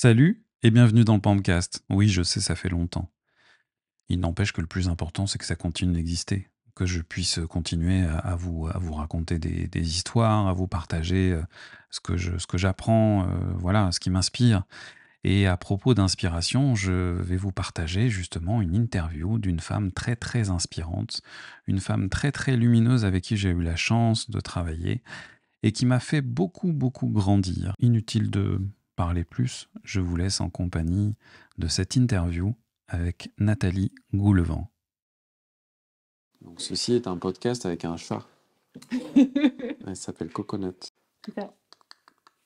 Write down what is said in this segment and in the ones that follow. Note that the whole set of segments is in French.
Salut et bienvenue dans le Pampcast. Oui, je sais, ça fait longtemps. Il n'empêche que le plus important, c'est que ça continue d'exister. Que je puisse continuer à vous raconter des histoires, à vous partager ce que j'apprends, voilà, ce qui m'inspire. Et à propos d'inspiration, je vais vous partager justement une interview d'une femme très très inspirante, une femme très très lumineuse avec qui j'ai eu la chance de travailler et qui m'a fait beaucoup, beaucoup grandir. Inutile de parler plus, je vous laisse en compagnie de cette interview avec Nathalie Goulevent. Donc ceci est un podcast avec un chat. Elle s'appelle Coconut. Ça.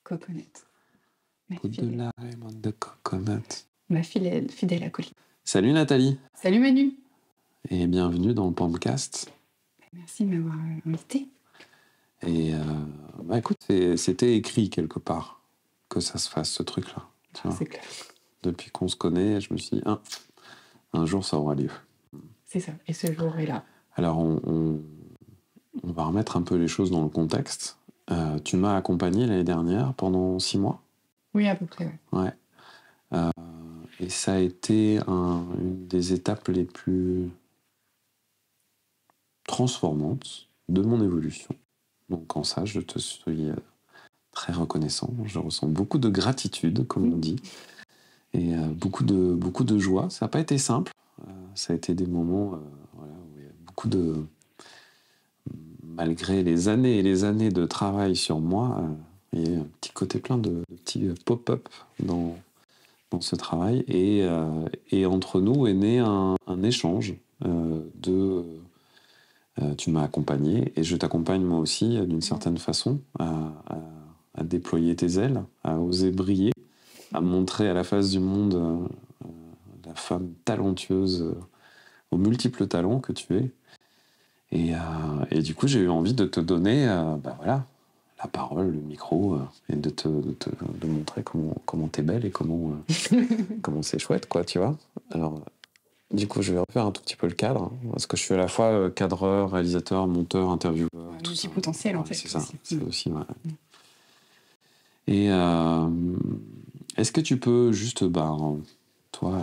Coconut. Au-delà Raymond de Coconut. Ma fidèle acolyte. Salut Nathalie. Salut Manu. Et bienvenue dans le Pampcast. Merci de m'avoir invité. Et écoute, c'était écrit quelque part que ça se fasse ce truc-là. C'est clair. Depuis qu'on se connaît, je me suis dit, un jour ça aura lieu. C'est ça, et ce jour est là. Alors on va remettre un peu les choses dans le contexte. Tu m'as accompagné l'année dernière pendant 6 mois. Oui, à peu près, ouais. Ouais. Et ça a été une des étapes les plus transformantes de mon évolution. Donc en ça, je te suis très reconnaissant. Je ressens beaucoup de gratitude, comme on dit, et beaucoup de joie. Ça n'a pas été simple. Ça a été des moments où il y a beaucoup de... Malgré les années et les années de travail sur moi, il y a un petit côté plein de petits pop-up dans ce travail. Et entre nous est né un échange tu m'as accompagné et je t'accompagne moi aussi d'une certaine façon à déployer tes ailes, à oser briller, à montrer à la face du monde la femme talentueuse aux multiples talents que tu es. Et du coup, j'ai eu envie de te donner la parole, le micro, et de montrer comment t'es belle et comment c'est chouette, quoi, tu vois. Alors, du coup, je vais refaire un tout petit peu le cadre, parce que je suis à la fois cadreur, réalisateur, monteur, intervieweur. Multipotentiel, en fait. C'est ça, c'est aussi, ouais. Et est-ce que tu peux juste, toi,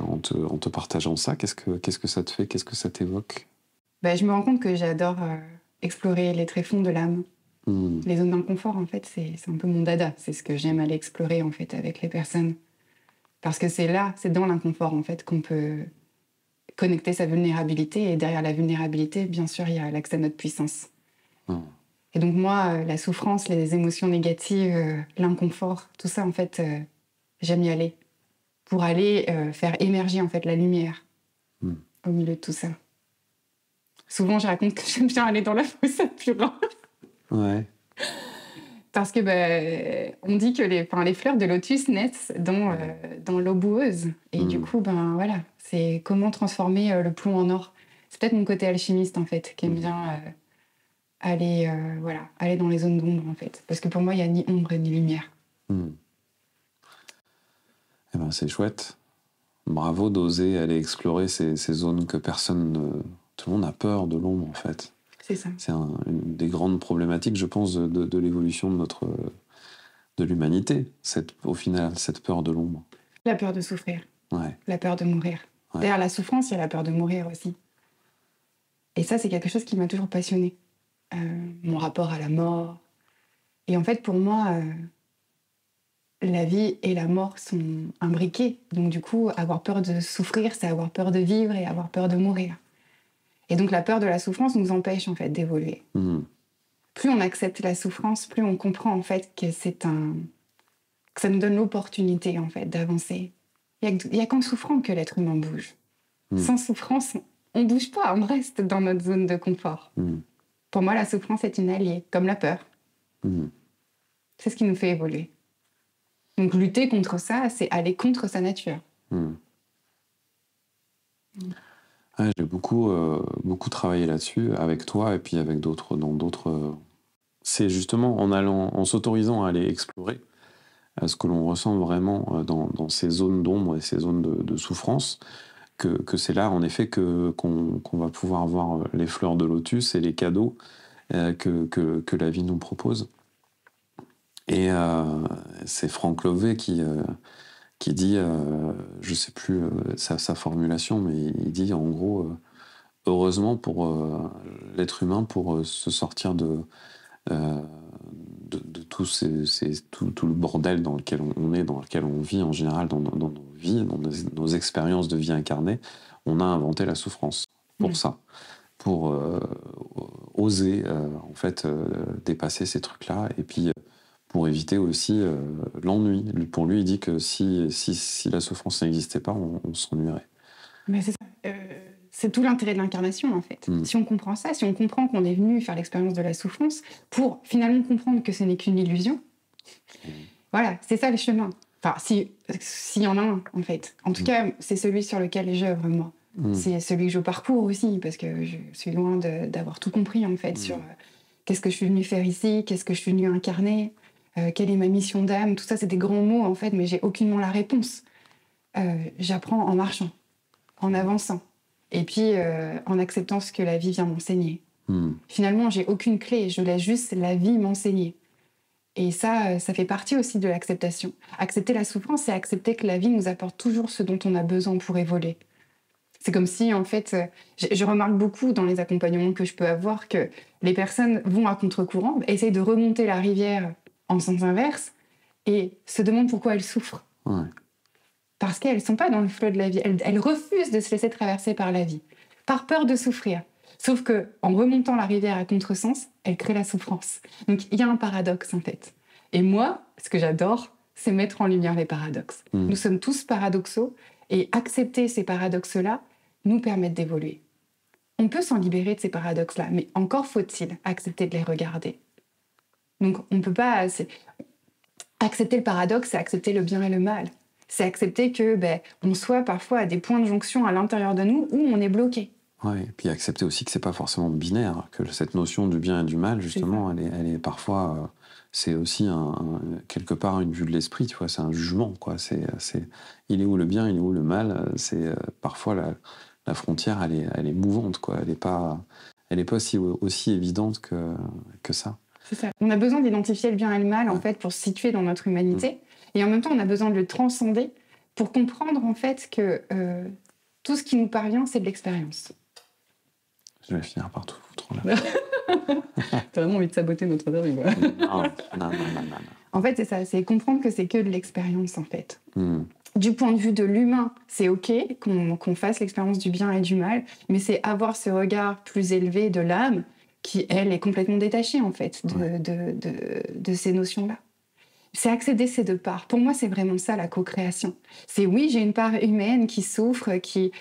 en te partageant ça, qu'est-ce que ça te fait, qu'est-ce que ça t'évoque? Je me rends compte que j'adore explorer les tréfonds de l'âme. Les zones d'inconfort, en fait, c'est un peu mon dada. C'est ce que j'aime aller explorer, en fait, avec les personnes. Parce que c'est dans l'inconfort, en fait, qu'on peut connecter sa vulnérabilité. Et derrière la vulnérabilité, bien sûr, il y a l'accès à notre puissance. Et donc moi, la souffrance, les émotions négatives, l'inconfort, tout ça, en fait, j'aime y aller. Pour aller faire émerger, en fait, la lumière au milieu de tout ça. Souvent, je raconte que j'aime bien aller dans la fosse à purin. Ouais. Parce que on dit que les fleurs de lotus naissent dans l'eau boueuse. Et du coup, voilà, c'est comment transformer le plomb en or. C'est peut-être mon côté alchimiste, en fait, qui aime bien aller dans les zones d'ombre, en fait. Parce que pour moi, il n'y a ni ombre ni lumière. Eh ben, c'est chouette. Bravo d'oser aller explorer ces zones que tout le monde a peur de l'ombre, en fait. C'est ça. C'est une des grandes problématiques, je pense, de l'évolution de l'humanité. Au final, cette peur de l'ombre. La peur de souffrir. Ouais. La peur de mourir. Ouais. Derrière la souffrance, il y a la peur de mourir aussi. Et ça, c'est quelque chose qui m'a toujours passionnée. Mon rapport à la mort. Et en fait, pour moi, la vie et la mort sont imbriquées. Donc du coup, avoir peur de souffrir, c'est avoir peur de vivre et avoir peur de mourir. Et donc la peur de la souffrance nous empêche en fait d'évoluer. Plus on accepte la souffrance, plus on comprend en fait que que ça nous donne l'opportunité en fait d'avancer. Il y a qu'en souffrant que l'être humain bouge. Sans souffrance, on bouge pas, on reste dans notre zone de confort. Pour moi, la souffrance est une alliée, comme la peur. C'est ce qui nous fait évoluer. Donc lutter contre ça, c'est aller contre sa nature. Ouais, j'ai beaucoup travaillé là-dessus avec toi et puis avec d'autres. C'est justement en s'autorisant à aller explorer ce que l'on ressent vraiment dans ces zones d'ombre et ces zones de souffrance, que c'est là en effet qu'on va pouvoir voir les fleurs de lotus et les cadeaux que la vie nous propose. Et c'est Franck Lovey qui qui dit, je sais plus sa formulation, mais il dit en gros, heureusement pour l'être humain, pour se sortir euh, de tout le bordel dans lequel on est, dans lequel on vit en général, dans nos vies, dans nos expériences de vie incarnée, on a inventé la souffrance pour ça, pour oser en fait dépasser ces trucs-là, et puis pour éviter aussi l'ennui. Pour lui, il dit que si la souffrance n'existait pas, on s'ennuierait. Mais c'est ça. C'est tout l'intérêt de l'incarnation, en fait. Si on comprend ça, si on comprend qu'on est venu faire l'expérience de la souffrance pour finalement comprendre que ce n'est qu'une illusion, voilà, c'est ça le chemin. Enfin, s'il y en a un, en fait. En tout cas, c'est celui sur lequel j'œuvre, moi. C'est celui que je parcours aussi, parce que je suis loin d'avoir tout compris, en fait, sur qu'est-ce que je suis venue faire ici, qu'est-ce que je suis venue incarner, quelle est ma mission d'âme. Tout ça, c'est des grands mots, en fait, mais j'ai aucunement la réponse. J'apprends en marchant, en avançant. Et puis, en acceptant ce que la vie vient m'enseigner. Finalement, j'ai aucune clé, je laisse juste la vie m'enseigner. Et ça fait partie aussi de l'acceptation. Accepter la souffrance, c'est accepter que la vie nous apporte toujours ce dont on a besoin pour évoluer. C'est comme si, en fait, je remarque beaucoup dans les accompagnements que je peux avoir que les personnes vont à contre-courant, essayent de remonter la rivière en sens inverse et se demandent pourquoi elles souffrent. Ouais. Parce qu'elles ne sont pas dans le flot de la vie. Elles refusent de se laisser traverser par la vie, par peur de souffrir. Sauf qu'en remontant la rivière à contresens, elles créent la souffrance. Donc il y a un paradoxe, en fait. Et moi, ce que j'adore, c'est mettre en lumière les paradoxes. Nous sommes tous paradoxaux, et accepter ces paradoxes-là nous permet d'évoluer. On peut s'en libérer de ces paradoxes-là, mais encore faut-il accepter de les regarder. Donc on ne peut pas... Accepter le paradoxe, c'est accepter le bien et le mal. C'est accepter que on soit parfois à des points de jonction à l'intérieur de nous où on est bloqué. Ouais, et puis accepter aussi que c'est pas forcément binaire, que cette notion du bien et du mal, justement, elle est parfois, c'est aussi quelque part une vue de l'esprit, tu vois, c'est un jugement, quoi. Il est où le bien, il est où le mal. C'est parfois la frontière, elle est mouvante, quoi. Elle est pas aussi évidente que ça. C'est ça. On a besoin d'identifier le bien et le mal, en fait, pour se situer dans notre humanité. Et en même temps, on a besoin de le transcender pour comprendre, en fait, que tout ce qui nous parvient, c'est de l'expérience. Je vais finir par tout foutre en l'air. T'as vraiment envie de saboter notre vie, quoi. Non. En fait, c'est ça. C'est comprendre que c'est que de l'expérience, en fait. Du point de vue de l'humain, c'est OK qu'on fasse l'expérience du bien et du mal, mais c'est avoir ce regard plus élevé de l'âme qui, elle, est complètement détachée, en fait, de ces notions-là. C'est accéder ces deux parts. Pour moi, c'est vraiment ça, la co-création. C'est oui, j'ai une part humaine qui souffre, qui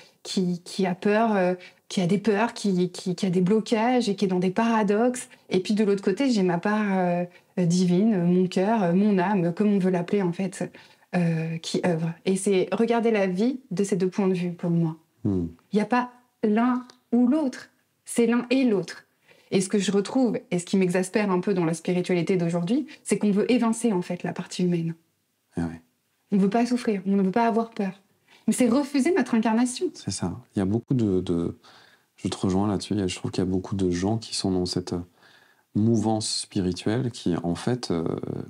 a peur, qui a des peurs, qui a des blocages et qui est dans des paradoxes. Et puis de l'autre côté, j'ai ma part divine, mon cœur, mon âme, comme on veut l'appeler, en fait, qui œuvre. Et c'est regarder la vie de ces deux points de vue, pour moi. Il n'y a pas l'un ou l'autre. C'est l'un et l'autre. Et ce que je retrouve, et ce qui m'exaspère un peu dans la spiritualité d'aujourd'hui, c'est qu'on veut évincer, en fait, la partie humaine. Ah ouais. On ne veut pas souffrir, on ne veut pas avoir peur. Mais c'est refuser notre incarnation. C'est ça. Il y a beaucoup je te rejoins là-dessus, je trouve qu'il y a beaucoup de gens qui sont dans cette mouvance spirituelle qui, en fait,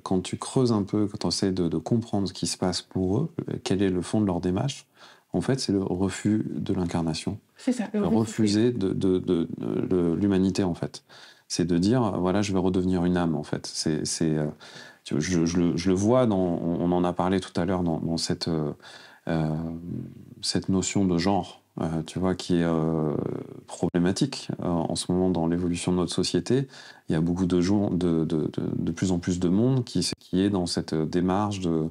quand tu creuses un peu, quand tu essaies de comprendre ce qui se passe pour eux, quel est le fond de leur démarche, en fait, c'est le refus de l'incarnation. C'est ça. Refuser de l'humanité, en fait. C'est de dire, voilà, je vais redevenir une âme, en fait. Je le vois, on en a parlé tout à l'heure dans cette notion de genre, tu vois, qui est problématique en ce moment dans l'évolution de notre société. Il y a beaucoup de gens, de plus en plus de monde qui est dans cette démarche de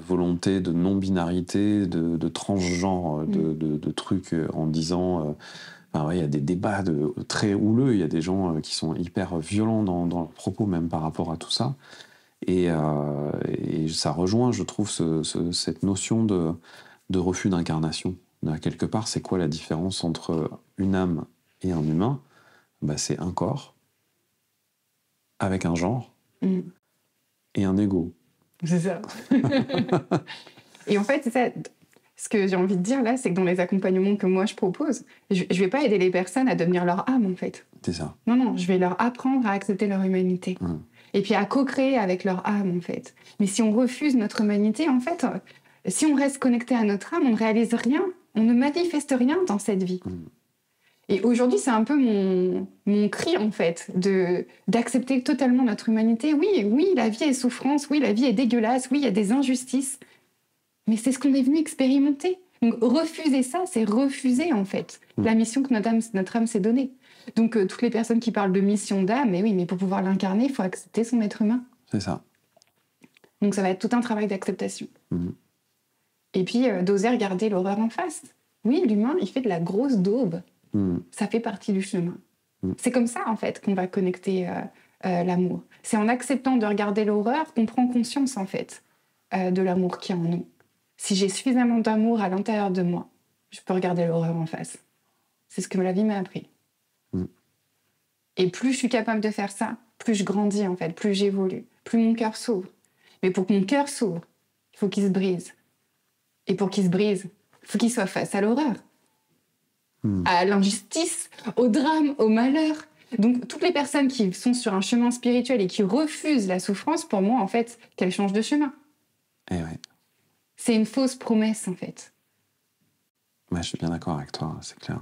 volonté de non-binarité, de transgenre, de trucs en disant... il y a des débats très houleux, il y a des gens qui sont hyper violents dans leurs propos, même par rapport à tout ça. Et ça rejoint, je trouve, cette notion de refus d'incarnation. Quelque part, c'est quoi la différence entre une âme et un humain ? C'est un corps, avec un genre, et un ego. C'est ça. Et en fait, c'est ça. Ce que j'ai envie de dire là, c'est que dans les accompagnements que moi je propose, je ne vais pas aider les personnes à devenir leur âme, en fait. C'est ça. Non, je vais leur apprendre à accepter leur humanité. et puis à co-créer avec leur âme, en fait. Mais si on refuse notre humanité, en fait, si on reste connecté à notre âme, on ne réalise rien, on ne manifeste rien dans cette vie. Et aujourd'hui, c'est un peu mon cri, en fait, d'accepter totalement notre humanité. Oui, la vie est souffrance, oui, la vie est dégueulasse, oui, il y a des injustices, mais c'est ce qu'on est venu expérimenter. Donc refuser ça, c'est refuser, en fait, la mission que notre âme s'est donnée. Donc toutes les personnes qui parlent de mission d'âme, mais oui, mais pour pouvoir l'incarner, il faut accepter son être humain. C'est ça. Donc ça va être tout un travail d'acceptation. Et puis d'oser regarder l'horreur en face. Oui, l'humain, il fait de la grosse daube. Ça fait partie du chemin. C'est comme ça, en fait, qu'on va connecter l'amour. C'est en acceptant de regarder l'horreur qu'on prend conscience, en fait, de l'amour qui est en nous. Si j'ai suffisamment d'amour à l'intérieur de moi, je peux regarder l'horreur en face. C'est ce que la vie m'a appris. Et plus je suis capable de faire ça, plus je grandis, en fait, plus j'évolue, plus mon cœur s'ouvre. Mais pour que mon cœur s'ouvre, il faut qu'il se brise. Et pour qu'il se brise, il faut qu'il soit face à l'horreur, à l'injustice, au drame, au malheur. Donc, toutes les personnes qui sont sur un chemin spirituel et qui refusent la souffrance, pour moi, en fait, qu'elles changent de chemin. Eh ouais. C'est une fausse promesse, en fait. Ouais, je suis bien d'accord avec toi, c'est clair.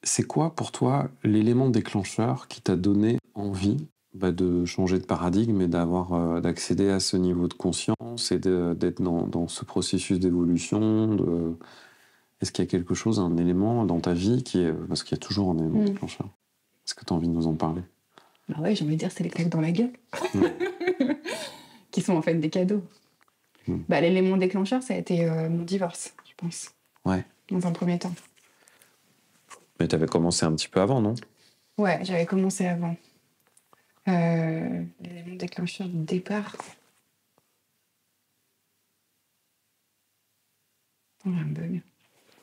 C'est quoi, pour toi, l'élément déclencheur qui t'a donné envie de changer de paradigme et d'accéder à ce niveau de conscience et d'être dans ce processus d'évolution Est-ce qu'il y a quelque chose, un élément dans ta vie qui est... Parce qu'il y a toujours un élément déclencheur. Est-ce que tu as envie de nous en parler? Bah ouais, j'ai envie de dire, c'est les claques dans la gueule. Qui sont en fait des cadeaux. L'élément déclencheur, ça a été mon divorce, je pense. Ouais. Dans un premier temps. Mais tu avais commencé un petit peu avant, non? Ouais, j'avais commencé avant. L'élément déclencheur du départ... Oh, un bug.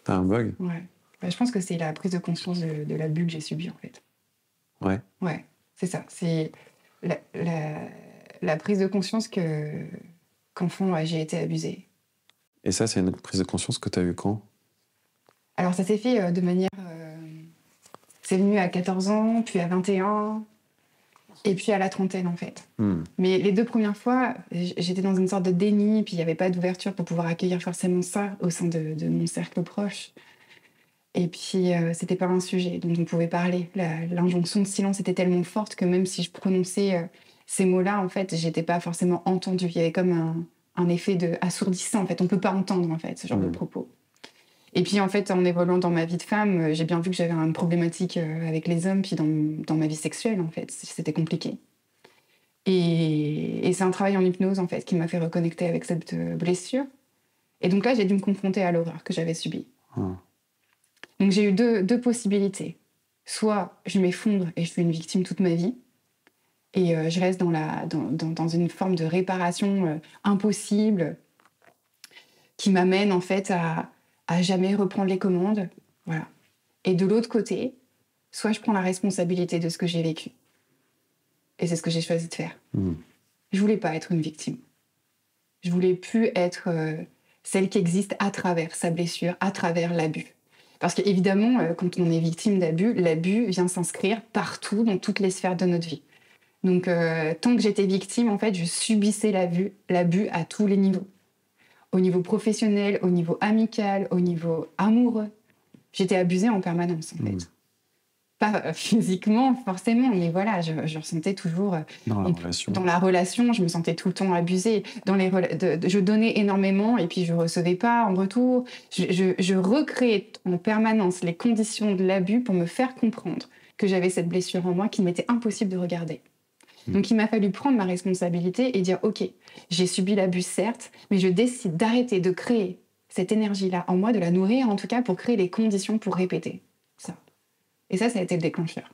T'as un bug? Ouais. Je pense que c'est la prise de conscience de l'abus que j'ai subi, en fait. Ouais. Ouais, c'est ça. C'est la prise de conscience qu'enfant, j'ai été abusée. Et ça, c'est une prise de conscience que tu as eue quand? Alors, ça s'est fait de manière... c'est venu à 14 ans, puis à 21, et puis à la trentaine, en fait. Mais les 2 premières fois, j'étais dans une sorte de déni, puis il n'y avait pas d'ouverture pour pouvoir accueillir forcément ça au sein de mon cercle proche. Et puis, c'était pas un sujet dont on pouvait parler. L'injonction de silence était tellement forte que même si je prononçais ces mots-là, en fait, j'étais pas forcément entendue. Il y avait comme un effet assourdissant, en fait. On peut pas entendre, en fait, ce genre de propos. Et puis, en fait, en évoluant dans ma vie de femme, j'ai bien vu que j'avais une problématique avec les hommes, puis dans ma vie sexuelle, en fait. C'était compliqué. Et c'est un travail en hypnose, en fait, qui m'a fait reconnecter avec cette blessure. Et donc là, j'ai dû me confronter à l'horreur que j'avais subie. Donc j'ai eu deux possibilités. Soit je m'effondre et je suis une victime toute ma vie, et je reste dans une forme de réparation impossible qui m'amène en fait à jamais reprendre les commandes. Voilà. Et de l'autre côté, soit je prends la responsabilité de ce que j'ai vécu. Et c'est ce que j'ai choisi de faire. Je voulais pas être une victime. Je voulais plus être celle qui existe à travers sa blessure, à travers l'abus. Parce qu'évidemment, quand on est victime d'abus, l'abus vient s'inscrire partout, dans toutes les sphères de notre vie. Donc, tant que j'étais victime, en fait, je subissais l'abus à tous les niveaux. Au niveau professionnel, au niveau amical, au niveau amoureux. J'étais abusée en permanence, en fait. Pas physiquement, forcément, mais voilà, je ressentais toujours... Dans la relation, je me sentais tout le temps abusée. Je donnais énormément et puis je recevais pas en retour. Je recréais en permanence les conditions de l'abus pour me faire comprendre que j'avais cette blessure en moi qu'il m'était impossible de regarder. Donc il m'a fallu prendre ma responsabilité et dire « Ok, j'ai subi l'abus, certes, mais je décide d'arrêter de créer cette énergie-là en moi, de la nourrir en tout cas pour créer les conditions pour répéter ça. » Et ça a été le déclencheur.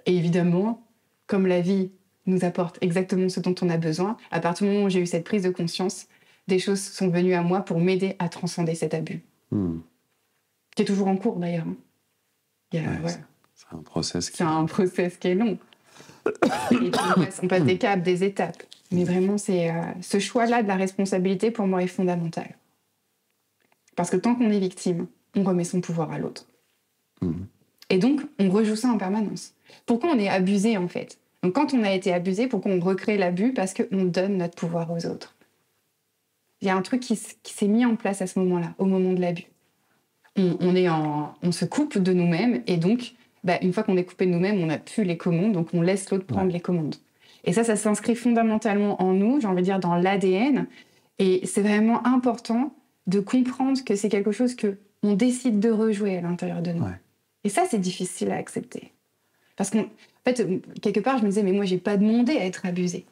Et évidemment, comme la vie nous apporte exactement ce dont on a besoin, à partir du moment où j'ai eu cette prise de conscience, des choses sont venues à moi pour m'aider à transcender cet abus. Qui est toujours en cours d'ailleurs. C'est un process. C'est un process qui est long. Et on passe des caps, des étapes. Mais vraiment, ce choix-là de la responsabilité, pour moi, est fondamental. Parce que tant qu'on est victime, on remet son pouvoir à l'autre. Et donc, on rejoue ça en permanence. Pourquoi on est abusé, en fait? Donc quand on a été abusé, pourquoi on recrée l'abus? Parce qu'on donne notre pouvoir aux autres. Il y a un truc qui s'est mis en place à ce moment-là, au moment de l'abus. On se coupe de nous-mêmes et donc, une fois qu'on est coupé de nous-mêmes, on n'a plus les commandes, donc on laisse l'autre prendre les commandes. Et ça s'inscrit fondamentalement en nous, j'ai envie de dire dans l'ADN. Et c'est vraiment important de comprendre que c'est quelque chose qu'on décide de rejouer à l'intérieur de nous. Ouais. Et ça, c'est difficile à accepter. Parce qu'en fait, quelque part, je me disais, mais moi, j'ai pas demandé à être abusée.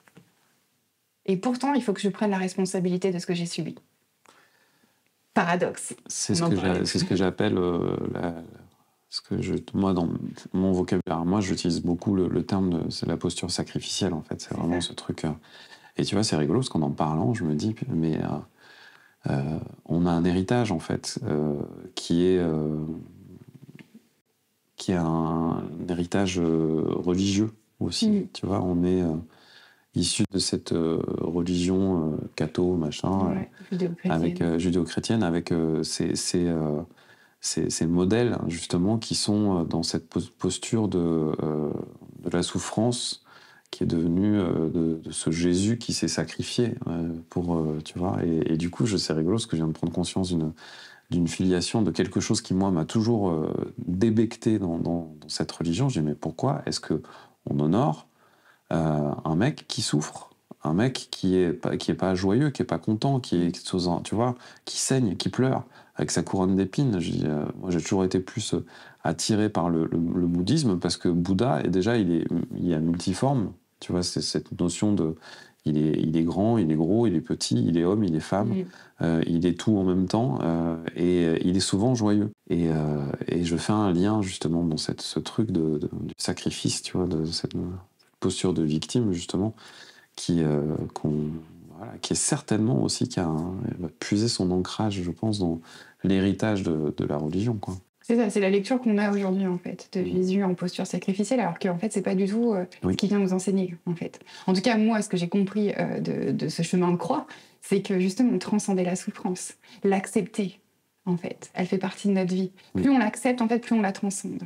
Et pourtant, il faut que je prenne la responsabilité de ce que j'ai subi. Paradoxe. C'est ce que j'appelle moi, dans mon vocabulaire, moi, j'utilise beaucoup le terme c'est la posture sacrificielle, en fait. C'est vraiment ce truc. Et tu vois, c'est rigolo, parce qu'en en parlant, je me dis, mais on a un héritage, en fait, qui est un héritage religieux aussi. Tu vois, on est issu de cette religion catho, machin, judéo-chrétienne, avec ces modèles, justement, qui sont dans cette posture de la souffrance, qui est devenue de ce Jésus qui s'est sacrifié pour, tu vois. Et du coup, c'est rigolo, parce que je viens de prendre conscience d'une filiation, de quelque chose qui, moi, m'a toujours débecté dans cette religion. Je dis, mais pourquoi est-ce qu'on honore un mec qui souffre, un mec qui est pas joyeux, qui est pas content, tu vois, qui saigne, qui pleure, avec sa couronne d'épines. Moi, j'ai toujours été plus attiré par le bouddhisme, parce que Bouddha, déjà, il y a multiforme, tu vois, c'est cette notion de... Il est grand, il est gros, il est petit, il est homme, il est femme, il est tout en même temps, et il est souvent joyeux. Et je fais un lien, justement, dans ce truc du sacrifice, tu vois, de cette posture de victime, justement, qui est certainement aussi qui va puiser son ancrage, je pense, dans l'héritage de la religion, quoi. C'est ça, c'est la lecture qu'on a aujourd'hui, en fait, de Jésus en posture sacrificielle, alors qu'en fait, c'est pas du tout ce qu'il vient nous enseigner, en fait. En tout cas, moi, ce que j'ai compris de ce chemin de croix, c'est que, justement, transcender la souffrance, l'accepter, en fait, elle fait partie de notre vie. Plus on l'accepte, en fait, plus on la transcende.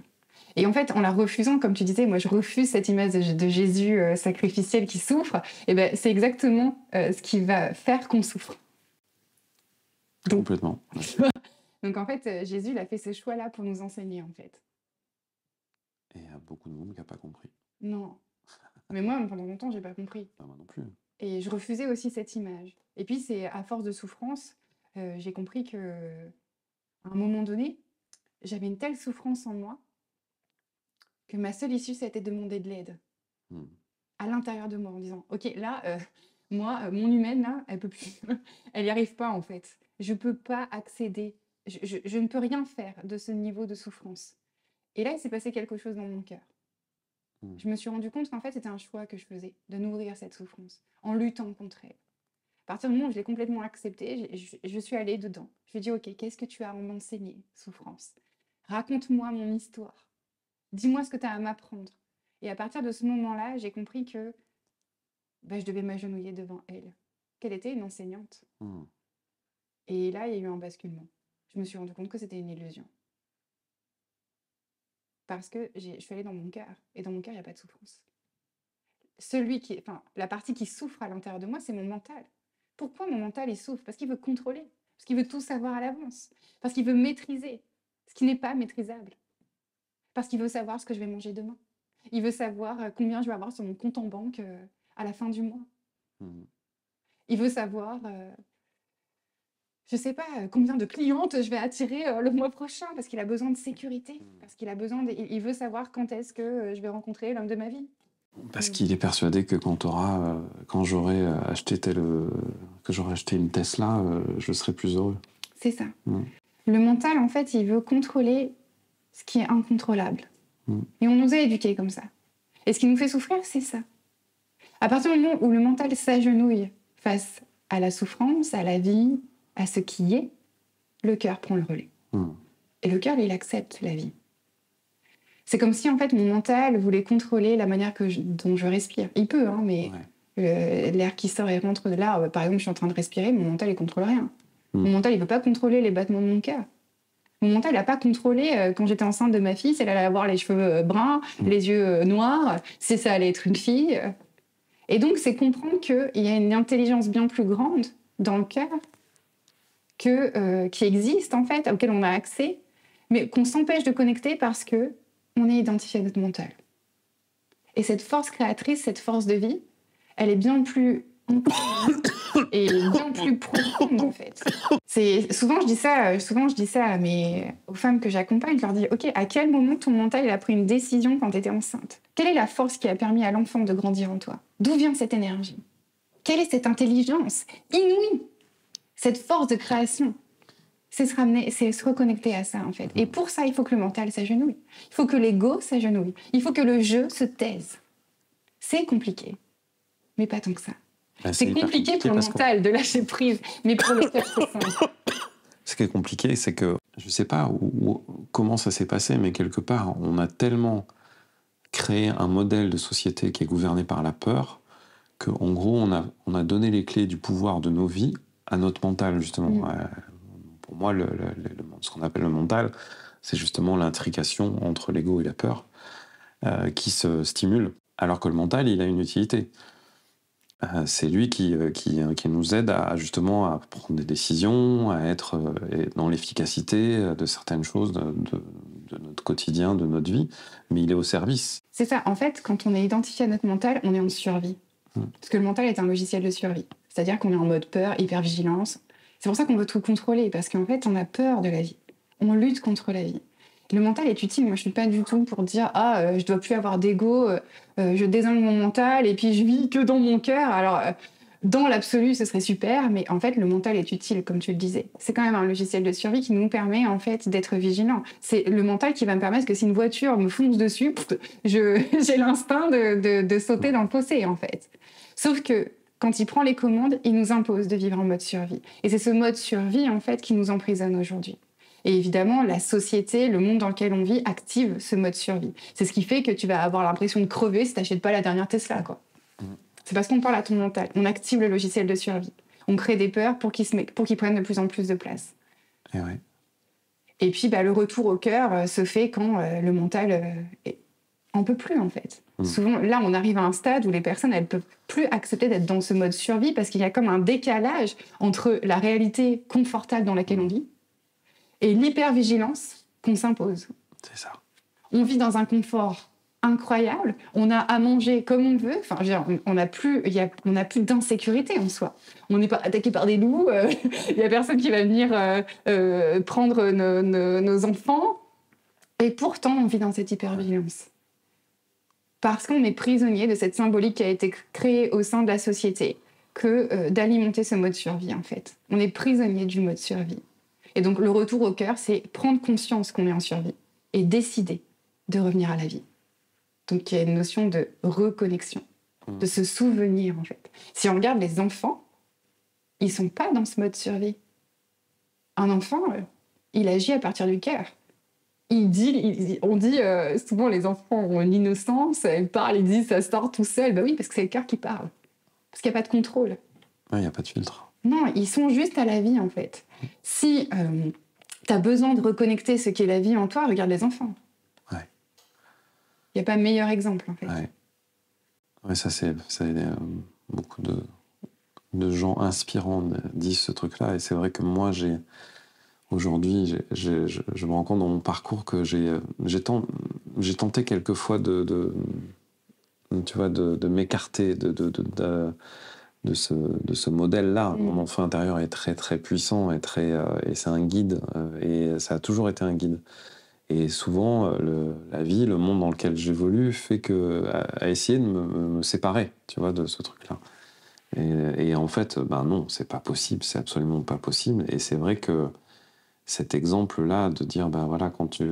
Et en fait, en la refusant, comme tu disais, moi je refuse cette image de Jésus sacrificiel qui souffre, et c'est exactement ce qui va faire qu'on souffre. Complètement. Donc en fait, Jésus il a fait ce choix-là pour nous enseigner, en fait. Et il y a beaucoup de monde qui n'a pas compris. Non. Mais moi, pendant longtemps, j'ai pas compris. Moi non plus. Et je refusais aussi cette image. Et puis, c'est à force de souffrance, j'ai compris qu'à un moment donné, j'avais une telle souffrance en moi que ma seule issue, ça a été de demander de l'aide à l'intérieur de moi, en disant, ok, là, moi, mon humaine, là, elle peut plus. Elle n'y arrive pas, en fait. Je peux pas accéder. Je ne peux rien faire de ce niveau de souffrance. Et là, il s'est passé quelque chose dans mon cœur. Je me suis rendu compte qu'en fait, c'était un choix que je faisais, de nourrir cette souffrance, en luttant contre elle. À partir du moment où je l'ai complètement acceptée, je suis allée dedans. Je lui ai dit, ok, qu'est-ce que tu as à m'enseigner, souffrance? Raconte-moi mon histoire. Dis-moi ce que tu as à m'apprendre. Et à partir de ce moment-là, j'ai compris que je devais m'agenouiller devant elle, qu'elle était une enseignante. Et là, il y a eu un basculement. Je me suis rendu compte que c'était une illusion. Parce que je suis allée dans mon cœur. Et dans mon cœur, il n'y a pas de souffrance. La partie qui souffre à l'intérieur de moi, c'est mon mental. Pourquoi mon mental, il souffre? Parce qu'il veut contrôler. Parce qu'il veut tout savoir à l'avance. Parce qu'il veut maîtriser. Ce qui n'est pas maîtrisable. Parce qu'il veut savoir ce que je vais manger demain. Il veut savoir combien je vais avoir sur mon compte en banque à la fin du mois. Il veut savoir, je ne sais pas, combien de clientes je vais attirer le mois prochain, parce qu'il a besoin de sécurité. Parce qu'il a besoin il veut savoir quand est-ce que je vais rencontrer l'homme de ma vie. Parce qu'il est persuadé que quand j'aurai acheté que j'aurai acheté une Tesla, je serai plus heureux. C'est ça. Le mental, en fait, il veut contrôler ce qui est incontrôlable. Et on nous a éduqués comme ça. Et ce qui nous fait souffrir, c'est ça. À partir du moment où le mental s'agenouille face à la souffrance, à la vie, à ce qui est, le cœur prend le relais. Et le cœur, il accepte la vie. C'est comme si, en fait, mon mental voulait contrôler la manière dont je respire. Il peut, hein, mais l'air qui sort et rentre de là, par exemple, je suis en train de respirer, mon mental, il contrôle rien. Mon mental, il ne peut pas contrôler les battements de mon cœur. Mon mental n'a pas contrôlé quand j'étais enceinte de ma fille, si elle allait avoir les cheveux bruns, les yeux noirs, si ça allait être une fille. Et donc, c'est comprendre qu'il y a une intelligence bien plus grande dans le cœur qui existe, en fait, auquel on a accès, mais qu'on s'empêche de connecter parce qu'on est identifié à notre mental. Et cette force créatrice, cette force de vie, elle est bien plus et bien plus profonde, en fait. Souvent, je dis ça aux femmes que j'accompagne, je leur dis « Ok, à quel moment ton mental il a pris une décision quand tu étais enceinte ? Quelle est la force qui a permis à l'enfant de grandir en toi ? D'où vient cette énergie ? Quelle est cette intelligence inouïe ? Cette force de création ?» C'est se reconnecter à ça, en fait. Et pour ça, il faut que le mental s'agenouille. Il faut que l'ego s'agenouille. Il faut que le jeu se taise. C'est compliqué, mais pas tant que ça. C'est compliqué pour le mental de lâcher prise, mais pour le cœur, c'est simple. Ce qui est compliqué, c'est que je ne sais pas comment ça s'est passé, mais quelque part, on a tellement créé un modèle de société qui est gouverné par la peur qu'en gros, on a donné les clés du pouvoir de nos vies à notre mental, justement. Pour moi, ce qu'on appelle le mental, c'est justement l'intrication entre l'ego et la peur qui se stimule, alors que le mental, il a une utilité. C'est lui qui nous aide justement à prendre des décisions, à être dans l'efficacité de certaines choses de notre quotidien, de notre vie, mais il est au service. C'est ça, en fait, quand on est identifié à notre mental, on est en survie. Parce que le mental est un logiciel de survie. C'est-à-dire qu'on est en mode peur, hypervigilance. C'est pour ça qu'on veut tout contrôler, parce qu'en fait, on a peur de la vie. On lutte contre la vie. Le mental est utile. Moi, je suis pas du tout pour dire je dois plus avoir d'ego, je désole mon mental et puis je vis que dans mon cœur. Alors, dans l'absolu, ce serait super, mais en fait, le mental est utile, comme tu le disais. C'est quand même un logiciel de survie qui nous permet en fait d'être vigilants. C'est le mental qui va me permettre que si une voiture me fonce dessus, j'ai l'instinct de sauter dans le fossé, en fait. Sauf que quand il prend les commandes, il nous impose de vivre en mode survie. Et c'est ce mode survie, en fait, qui nous emprisonne aujourd'hui. Et évidemment, la société, le monde dans lequel on vit, active ce mode survie. C'est ce qui fait que tu vas avoir l'impression de crever si tu n'achètes pas la dernière Tesla, quoi. C'est parce qu'on parle à ton mental. On active le logiciel de survie. On crée des peurs pour qu'ils prennent de plus en plus de place. Et puis, le retour au cœur se fait quand le mental en peut plus, en fait. Souvent, là, on arrive à un stade où les personnes, elles ne peuvent plus accepter d'être dans ce mode survie parce qu'il y a comme un décalage entre la réalité confortable dans laquelle on vit et l'hypervigilance qu'on s'impose. C'est ça. On vit dans un confort incroyable, on a à manger comme on veut, enfin, on n'a plus d'insécurité en soi. On n'est pas attaqué par des loups, il n'y a personne qui va venir prendre nos enfants, et pourtant on vit dans cette hypervigilance. Parce qu'on est prisonnier de cette symbolique qui a été créée au sein de la société, que d'alimenter ce mode survie, en fait. On est prisonnier du mode survie. Et donc, le retour au cœur, c'est prendre conscience qu'on est en survie et décider de revenir à la vie. Donc, il y a une notion de reconnexion, de se souvenir, en fait. Si on regarde les enfants, ils ne sont pas dans ce mode survie. Un enfant, il agit à partir du cœur. On dit souvent, les enfants ont l'innocence, ils parlent, ils disent ça sort tout seul. Ben oui, parce que c'est le cœur qui parle. Parce qu'il n'y a pas de contrôle. Il n'y a pas de filtre. Non, ils sont juste à la vie, en fait. Si tu as besoin de reconnecter ce qu'est la vie en toi, regarde les enfants. Ouais. Il n'y a pas meilleur exemple, en fait. Ouais, ça, beaucoup de gens inspirants disent ce truc-là. Et c'est vrai que moi, aujourd'hui, je me rends compte dans mon parcours que j'ai tenté quelquefois de m'écarter de ce modèle-là. Mon enfant intérieur est très très puissant et c'est un guide et ça a toujours été un guide. Et souvent, la vie, le monde dans lequel j'évolue fait à essayer de me séparer, tu vois, de ce truc-là. Et en fait, non, c'est pas possible, c'est absolument pas possible. Et c'est vrai que cet exemple-là, de dire, voilà, quand tu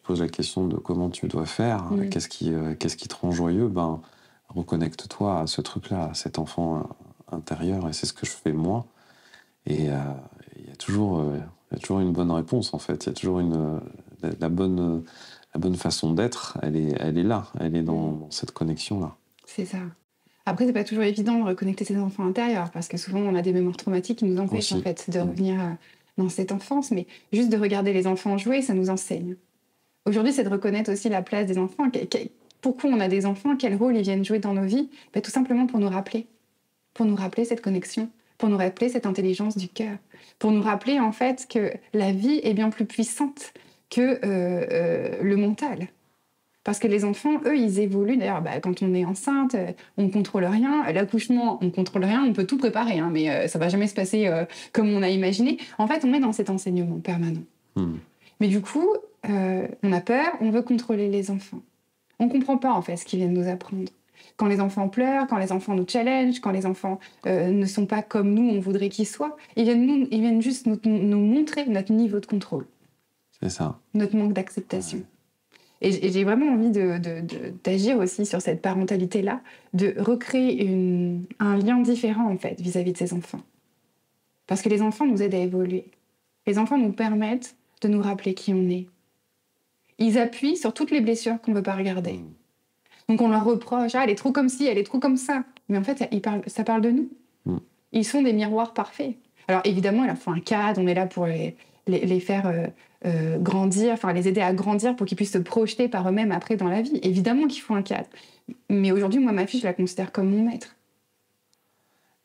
poses la question de comment tu dois faire, qu'est-ce qui te rend joyeux, reconnecte-toi à ce truc-là, à cet enfant intérieur, et c'est ce que je fais moi. Et il y a toujours une bonne réponse, en fait. Il y a toujours la bonne façon d'être, elle est là, elle est dans cette connexion-là. C'est ça. Après, c'est pas toujours évident de reconnecter ses enfants intérieurs, parce que souvent, on a des mémoires traumatiques qui nous empêchent, en fait, de revenir dans cette enfance, mais juste de regarder les enfants jouer, ça nous enseigne. Aujourd'hui, c'est de reconnaître aussi la place des enfants. Pourquoi on a des enfants, quel rôle ils viennent jouer dans nos vies? Tout simplement pour nous rappeler cette connexion, pour nous rappeler cette intelligence du cœur, pour nous rappeler en fait que la vie est bien plus puissante que le mental. Parce que les enfants, eux, ils évoluent. D'ailleurs, quand on est enceinte, on ne contrôle rien. L'accouchement, on ne contrôle rien. On peut tout préparer, hein, mais ça ne va jamais se passer comme on a imaginé. En fait, on est dans cet enseignement permanent. Mais du coup, on a peur, on veut contrôler les enfants. On ne comprend pas, en fait, ce qu'ils viennent nous apprendre. Quand les enfants pleurent, quand les enfants nous challengent, quand les enfants ne sont pas comme nous, on voudrait qu'ils soient, ils viennent juste nous montrer notre niveau de contrôle. C'est ça. Notre manque d'acceptation. Ouais. Et j'ai vraiment envie d'agir aussi sur cette parentalité-là, de recréer un lien différent, en fait, vis-à-vis de ces enfants. Parce que les enfants nous aident à évoluer. Les enfants nous permettent de nous rappeler qui on est. Ils appuient sur toutes les blessures qu'on ne veut pas regarder. Donc on leur reproche, elle est trop comme ci, elle est trop comme ça. Mais en fait, ça parle de nous. Ils sont des miroirs parfaits. Alors évidemment, il leur faut un cadre, on est là pour les faire grandir, enfin les aider à grandir pour qu'ils puissent se projeter par eux-mêmes après dans la vie. Évidemment qu'il faut un cadre. Mais aujourd'hui, moi, ma fille, je la considère comme mon maître.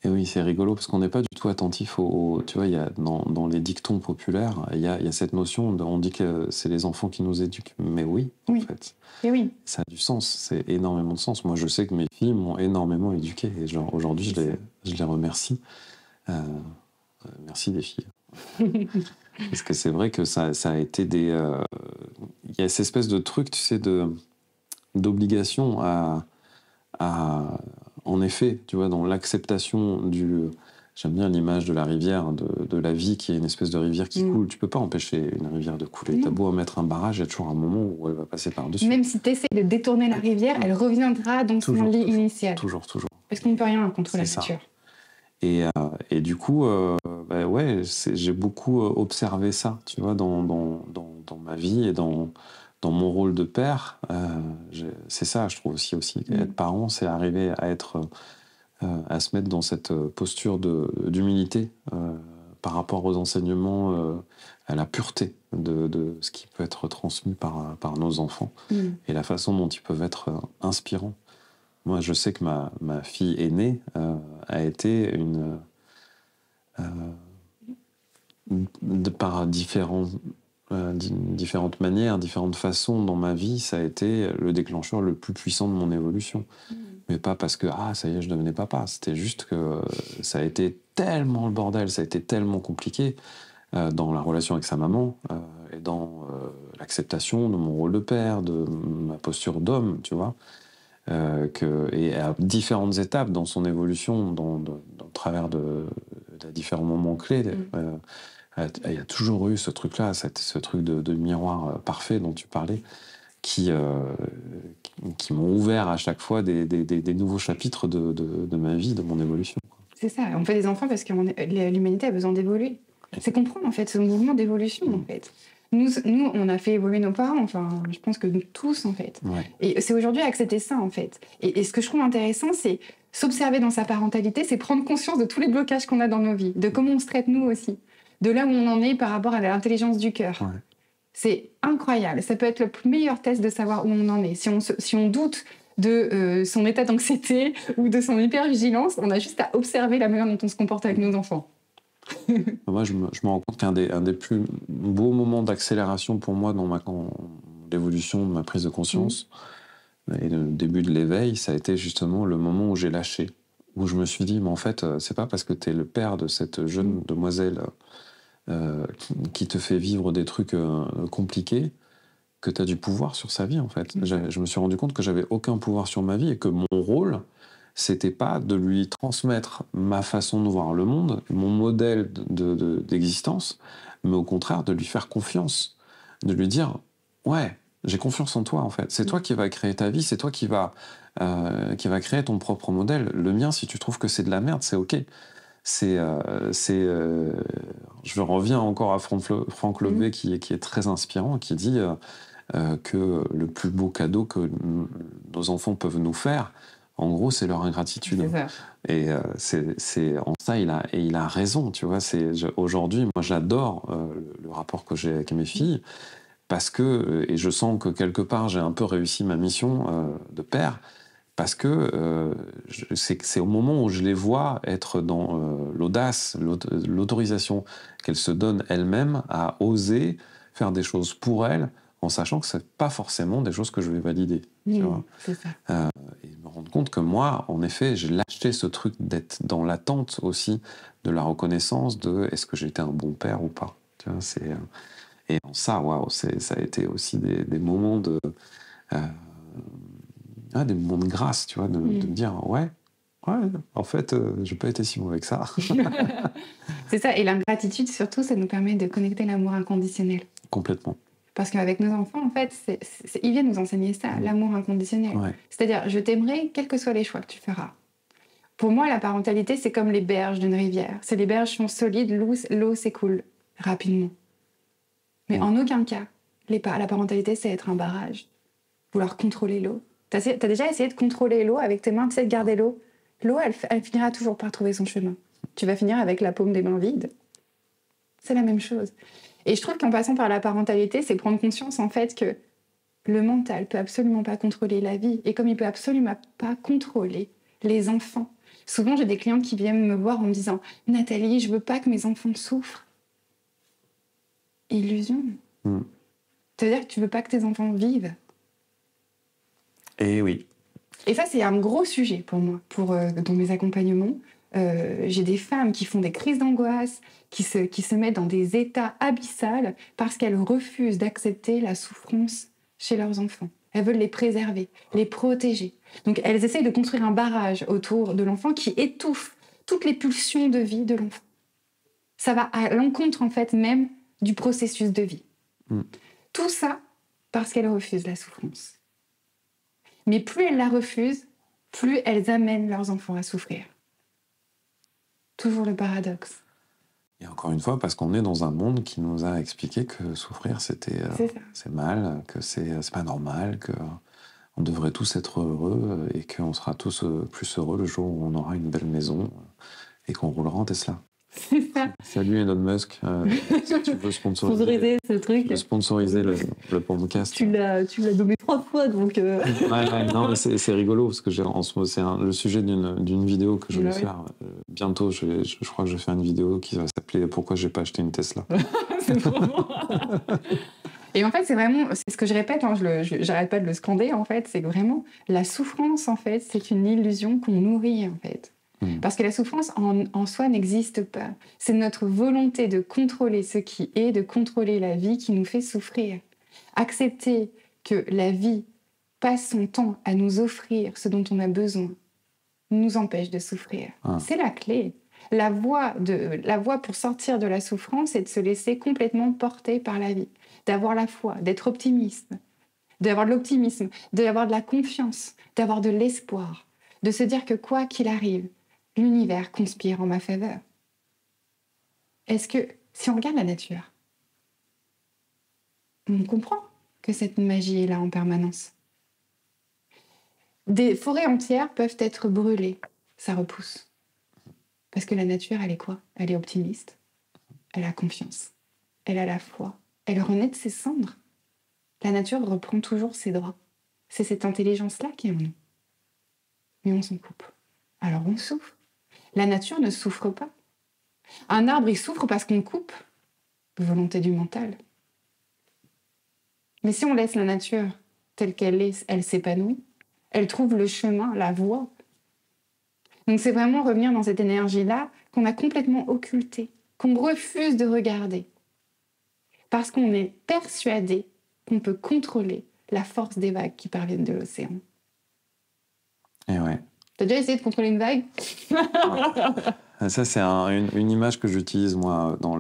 Et oui, c'est rigolo parce qu'on n'est pas du tout attentif tu vois, il y a dans les dictons populaires, il y a cette notion, on dit que c'est les enfants qui nous éduquent. Mais oui, en fait. Et oui. Ça a du sens, c'est énormément de sens. Moi, je sais que mes filles m'ont énormément éduqué et genre, aujourd'hui, je les remercie. Merci les filles. Parce que c'est vrai que ça a été il y a cette espèce de truc, tu sais, d'obligation à en effet, tu vois, dans l'acceptation j'aime bien l'image de la rivière, de la vie qui est une espèce de rivière qui coule. Tu peux pas empêcher une rivière de couler. T'as beau mettre un barrage, il y a toujours un moment où elle va passer par-dessus. Même si tu essaies de détourner la rivière, elle reviendra dans son lit initial. Toujours. Parce qu'on ne peut rien contre la nature. Et du coup, ouais, j'ai beaucoup observé ça, tu vois, dans ma vie et dans mon rôle de père. C'est ça, je trouve aussi être parent, c'est arriver à se mettre dans cette posture d'humilité par rapport aux enseignements, à la pureté de ce qui peut être transmis par nos enfants et la façon dont ils peuvent être inspirants. Moi, je sais que ma fille aînée a été par différentes manières, différentes façons dans ma vie, ça a été le déclencheur le plus puissant de mon évolution. Mais pas parce que, ça y est, je devenais papa. C'était juste que ça a été tellement le bordel, ça a été tellement compliqué dans la relation avec sa maman et dans l'acceptation de mon rôle de père, de ma posture d'homme, tu vois. Et à différentes étapes dans son évolution, dans le travers de différents moments clés, il y a toujours eu ce truc-là, ce truc de miroir parfait dont tu parlais, qui m'ont ouvert à chaque fois des nouveaux chapitres de ma vie, de mon évolution. C'est ça, on fait des enfants parce que l'humanité a besoin d'évoluer. C'est comprendre en fait ce mouvement d'évolution en fait. Nous, on a fait évoluer nos parents, enfin, je pense que nous tous, en fait. Ouais. Et c'est aujourd'hui accepter ça, en fait. Et ce que je trouve intéressant, c'est s'observer dans sa parentalité, c'est prendre conscience de tous les blocages qu'on a dans nos vies, de comment on se traite nous aussi, de là où on en est par rapport à l'intelligence du cœur. Ouais. C'est incroyable. Ça peut être le meilleur test de savoir où on en est. Si on doute de son état d'anxiété ou de son hypervigilance, on a juste à observer la manière dont on se comporte avec nos enfants. Moi, je me rends compte qu'un des plus beaux moments d'accélération pour moi dans l'évolution de ma prise de conscience et le début de l'éveil, ça a été justement le moment où j'ai lâché, où je me suis dit, mais en fait, c'est pas parce que tu es le père de cette jeune demoiselle qui te fait vivre des trucs compliqués que tu as du pouvoir sur sa vie, en fait. Je me suis rendu compte que j'avais aucun pouvoir sur ma vie et que mon rôle, c'était pas de lui transmettre ma façon de voir le monde, mon modèle d'existence, mais au contraire de lui faire confiance, de lui dire ouais, j'ai confiance en toi en fait. C'est toi qui vas créer ta vie, c'est toi qui va créer ton propre modèle. Le mien, si tu trouves que c'est de la merde, c'est ok. Je reviens encore à Franck Lobé qui est très inspirant, qui dit que le plus beau cadeau que nos enfants peuvent nous faire, En gros, c'est leur ingratitude. C'est ça. Et c'est en ça, il a raison, tu vois. Aujourd'hui, moi, j'adore le rapport que j'ai avec mes filles, parce que, et je sens que quelque part, j'ai un peu réussi ma mission de père, parce que c'est au moment où je les vois être dans l'audace, l'autorisation qu'elles se donnent elles-mêmes à oser faire des choses pour elles, en sachant que c'est pas forcément des choses que je vais valider. Tu vois. C'est ça. Et me rendre compte que moi, en effet, j'ai lâché ce truc d'être dans l'attente aussi de la reconnaissance de est-ce que j'ai été un bon père ou pas. Tu vois, et en ça, waouh, ça a été aussi des moments des moments de grâce, tu vois, de me dire ouais, en fait, j'ai pas été si mauvais que ça. C'est ça. Et l'ingratitude, surtout, ça nous permet de connecter l'amour inconditionnel. Complètement. Parce qu'avec nos enfants, en fait, ils viennent nous enseigner ça, l'amour inconditionnel. Ouais. C'est-à-dire, je t'aimerai quels que soient les choix que tu feras. Pour moi, la parentalité, c'est comme les berges d'une rivière. Si les berges sont solides, l'eau s'écoule rapidement. Mais en aucun cas, la parentalité, c'est être un barrage. Vouloir contrôler l'eau. T'as déjà essayé de contrôler l'eau avec tes mains, tu sais, de garder l'eau. L'eau, elle finira toujours par trouver son chemin. Tu vas finir avec la paume des mains vides. C'est la même chose. Et je trouve qu'en passant par la parentalité, c'est prendre conscience, en fait, que le mental peut absolument pas contrôler la vie. Et comme il peut absolument pas contrôler les enfants. Souvent, j'ai des clientes qui viennent me voir en me disant « Nathalie, je veux pas que mes enfants souffrent. » Illusion. C'est-à-dire que tu veux pas que tes enfants vivent. Et oui. Et ça, c'est un gros sujet pour moi, dans mes accompagnements. J'ai des femmes qui font des crises d'angoisse, qui se mettent dans des états abyssaux parce qu'elles refusent d'accepter la souffrance chez leurs enfants. Elles veulent les préserver, les protéger. Donc elles essayent de construire un barrage autour de l'enfant qui étouffe toutes les pulsions de vie de l'enfant. Ça va à l'encontre, en fait, même du processus de vie. Tout ça parce qu'elles refusent la souffrance. Mais plus elles la refusent, plus elles amènent leurs enfants à souffrir. Toujours le paradoxe. Et encore une fois, parce qu'on est dans un monde qui nous a expliqué que souffrir, c'est mal, que c'est pas normal, qu'on devrait tous être heureux et qu'on sera tous plus heureux le jour où on aura une belle maison et qu'on roulera en Tesla. C'est ça. Salut Elon Musk, si tu veux sponsoriser ce truc. Le podcast. Tu l'as nommé 3 fois, donc... non, mais c'est rigolo, parce que c'est le sujet d'une vidéo que je vais faire. Bientôt, je crois que je vais faire une vidéo qui va s'appeler « Pourquoi j'ai pas acheté une Tesla ?» C'est vraiment... Et en fait, c'est ce que je répète, hein, j'arrête pas de le scander, en fait, c'est que vraiment, la souffrance, en fait, c'est une illusion qu'on nourrit, en fait. Parce que la souffrance en soi n'existe pas. C'est notre volonté de contrôler ce qui est, de contrôler la vie qui nous fait souffrir. Accepter que la vie passe son temps à nous offrir ce dont on a besoin nous empêche de souffrir. C'est la clé. La voie pour sortir de la souffrance, c'est de se laisser complètement porter par la vie. D'avoir la foi, d'être optimiste, d'avoir de l'optimisme, d'avoir de la confiance, d'avoir de l'espoir, de se dire que quoi qu'il arrive, l'univers conspire en ma faveur. Est-ce que, si on regarde la nature, on comprend que cette magie est là en permanence. Des forêts entières peuvent être brûlées, ça repousse. Parce que la nature, elle est quoi ? Elle est optimiste, elle a confiance, elle a la foi, elle renaît de ses cendres. La nature reprend toujours ses droits. C'est cette intelligence-là qui est en nous. Mais on s'en coupe. Alors on souffre. La nature ne souffre pas. Un arbre, il souffre parce qu'on coupe. Volonté du mental. Mais si on laisse la nature telle qu'elle est, elle s'épanouit. Elle trouve le chemin, la voie. Donc c'est vraiment revenir dans cette énergie-là qu'on a complètement occultée, qu'on refuse de regarder. Parce qu'on est persuadé qu'on peut contrôler la force des vagues qui parviennent de l'océan. Et ouais. T'as déjà essayé de contrôler une vague ? Ça, c'est une image que j'utilise, moi, dans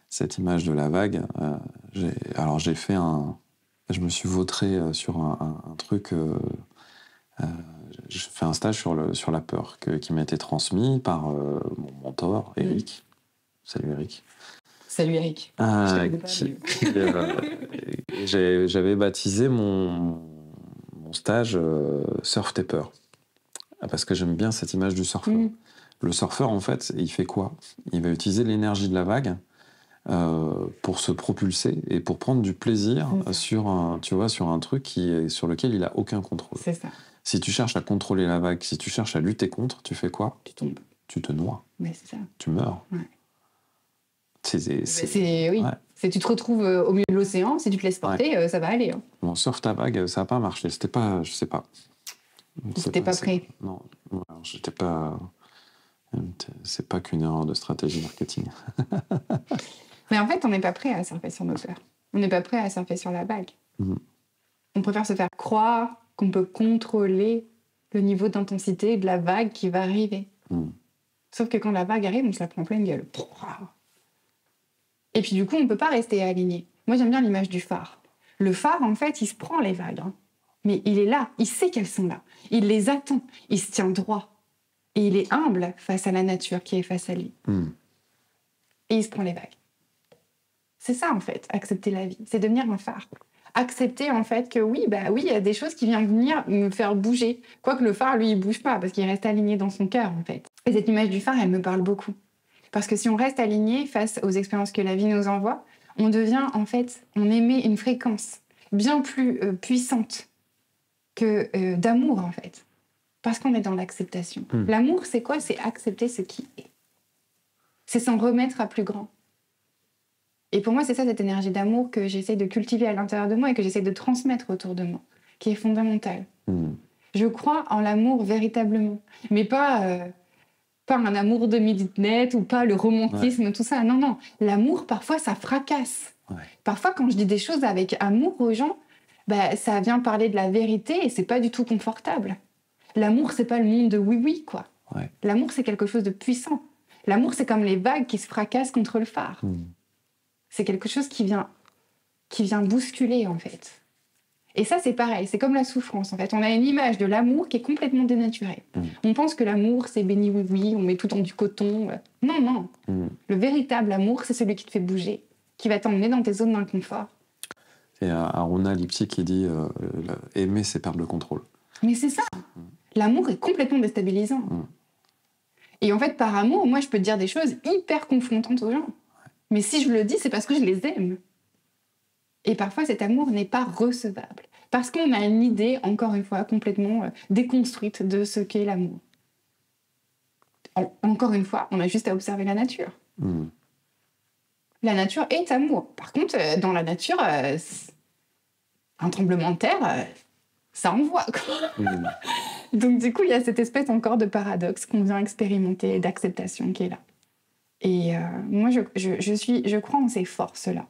cette image de la vague. J'ai fait je me suis vautré sur un truc... j'ai fait un stage sur la peur qui m'a été transmis par mon mentor, Eric. Salut Eric. Salut Eric. J'avais baptisé mon stage Surf tes peurs. parce que j'aime bien cette image du surfeur. Le surfeur, en fait, il fait quoi? Il va utiliser l'énergie de la vague pour se propulser et pour prendre du plaisir sur un truc sur lequel il a aucun contrôle. C'est ça. Si tu cherches à contrôler la vague, si tu cherches à lutter contre, tu fais quoi? Tu tombes. Tu te noies. Mais c'est ça. Tu meurs. Ouais. Oui. Ouais. Tu te retrouves au milieu de l'océan, si tu te laisses porter, ça va aller. Hein. Bon, surf ta vague, ça n'a pas marché. C'était pas, je sais pas. C'était pas prêt. Non, j'étais pas. C'est pas qu'une erreur de stratégie marketing. Mais en fait, on n'est pas prêt à surfer sur nos peurs. On n'est pas prêt à surfer sur la vague. On préfère se faire croire qu'on peut contrôler le niveau d'intensité de la vague qui va arriver. Sauf que quand la vague arrive, on se la prend en pleine gueule. Et puis du coup, on ne peut pas rester aligné. Moi, j'aime bien l'image du phare. Le phare, en fait, il se prend les vagues. Hein. Mais il est là, il sait qu'elles sont là. Il les attend, il se tient droit. Et il est humble face à la nature qui est face à lui. Et il se prend les vagues. C'est ça, en fait, accepter la vie. C'est devenir un phare. Accepter, en fait, que oui, il y a des choses qui viennent venir me faire bouger. Quoique le phare, lui, il bouge pas, parce qu'il reste aligné dans son cœur, en fait. Et cette image du phare, elle me parle beaucoup. Parce que si on reste aligné face aux expériences que la vie nous envoie, on devient, en fait, on émet une fréquence bien plus puissante que d'amour, en fait. Parce qu'on est dans l'acceptation. L'amour, c'est quoi? C'est accepter ce qui est. C'est s'en remettre à plus grand. Et pour moi, c'est ça, cette énergie d'amour que j'essaie de cultiver à l'intérieur de moi et que j'essaie de transmettre autour de moi, qui est fondamentale. Je crois en l'amour véritablement. Mais pas un amour de midnight ou pas le romantisme, tout ça. Non. L'amour, parfois, ça fracasse. Parfois, quand je dis des choses avec amour aux gens, ça vient parler de la vérité et c'est pas du tout confortable. L'amour, c'est pas le monde de oui-oui, quoi. L'amour, c'est quelque chose de puissant. L'amour, c'est comme les vagues qui se fracassent contre le phare. C'est quelque chose qui vient bousculer, en fait. Et ça, c'est pareil, c'est comme la souffrance, en fait. On a une image de l'amour qui est complètement dénaturée. On pense que l'amour, c'est béni oui-oui, on met tout dans du coton. Non. Le véritable amour, c'est celui qui te fait bouger, qui va t'emmener dans tes zones d'inconfort. Et Aruna Lipsy qui dit aimer, c'est perdre le contrôle. Mais c'est ça. L'amour est complètement déstabilisant. Et en fait, par amour, moi, je peux te dire des choses hyper confrontantes aux gens. Mais si je le dis, c'est parce que je les aime. Et parfois, cet amour n'est pas recevable. Parce qu'on a une idée, encore une fois, complètement déconstruite de ce qu'est l'amour. Encore une fois, on a juste à observer la nature. La nature est amour. Par contre, dans la nature, un tremblement de terre, ça envoie, quoi. Donc, du coup, il y a cette espèce encore de paradoxe qu'on vient expérimenter, d'acceptation qui est là. Et moi, je crois en ces forces-là.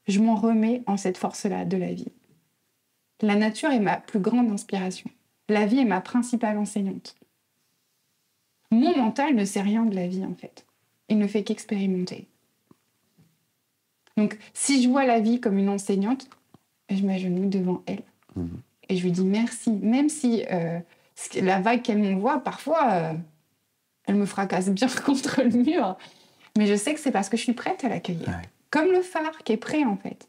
Je m'en remets en cette force-là de la vie. La nature est ma plus grande inspiration. La vie est ma principale enseignante. Mon mental ne sait rien de la vie, en fait. Il ne fait qu'expérimenter. Donc, si je vois la vie comme une enseignante, je m'agenouille devant elle. Et je lui dis merci. Même si la vague qu'elle m'envoie, parfois, elle me fracasse bien contre le mur. Mais je sais que c'est parce que je suis prête à l'accueillir. Comme le phare qui est prêt, en fait.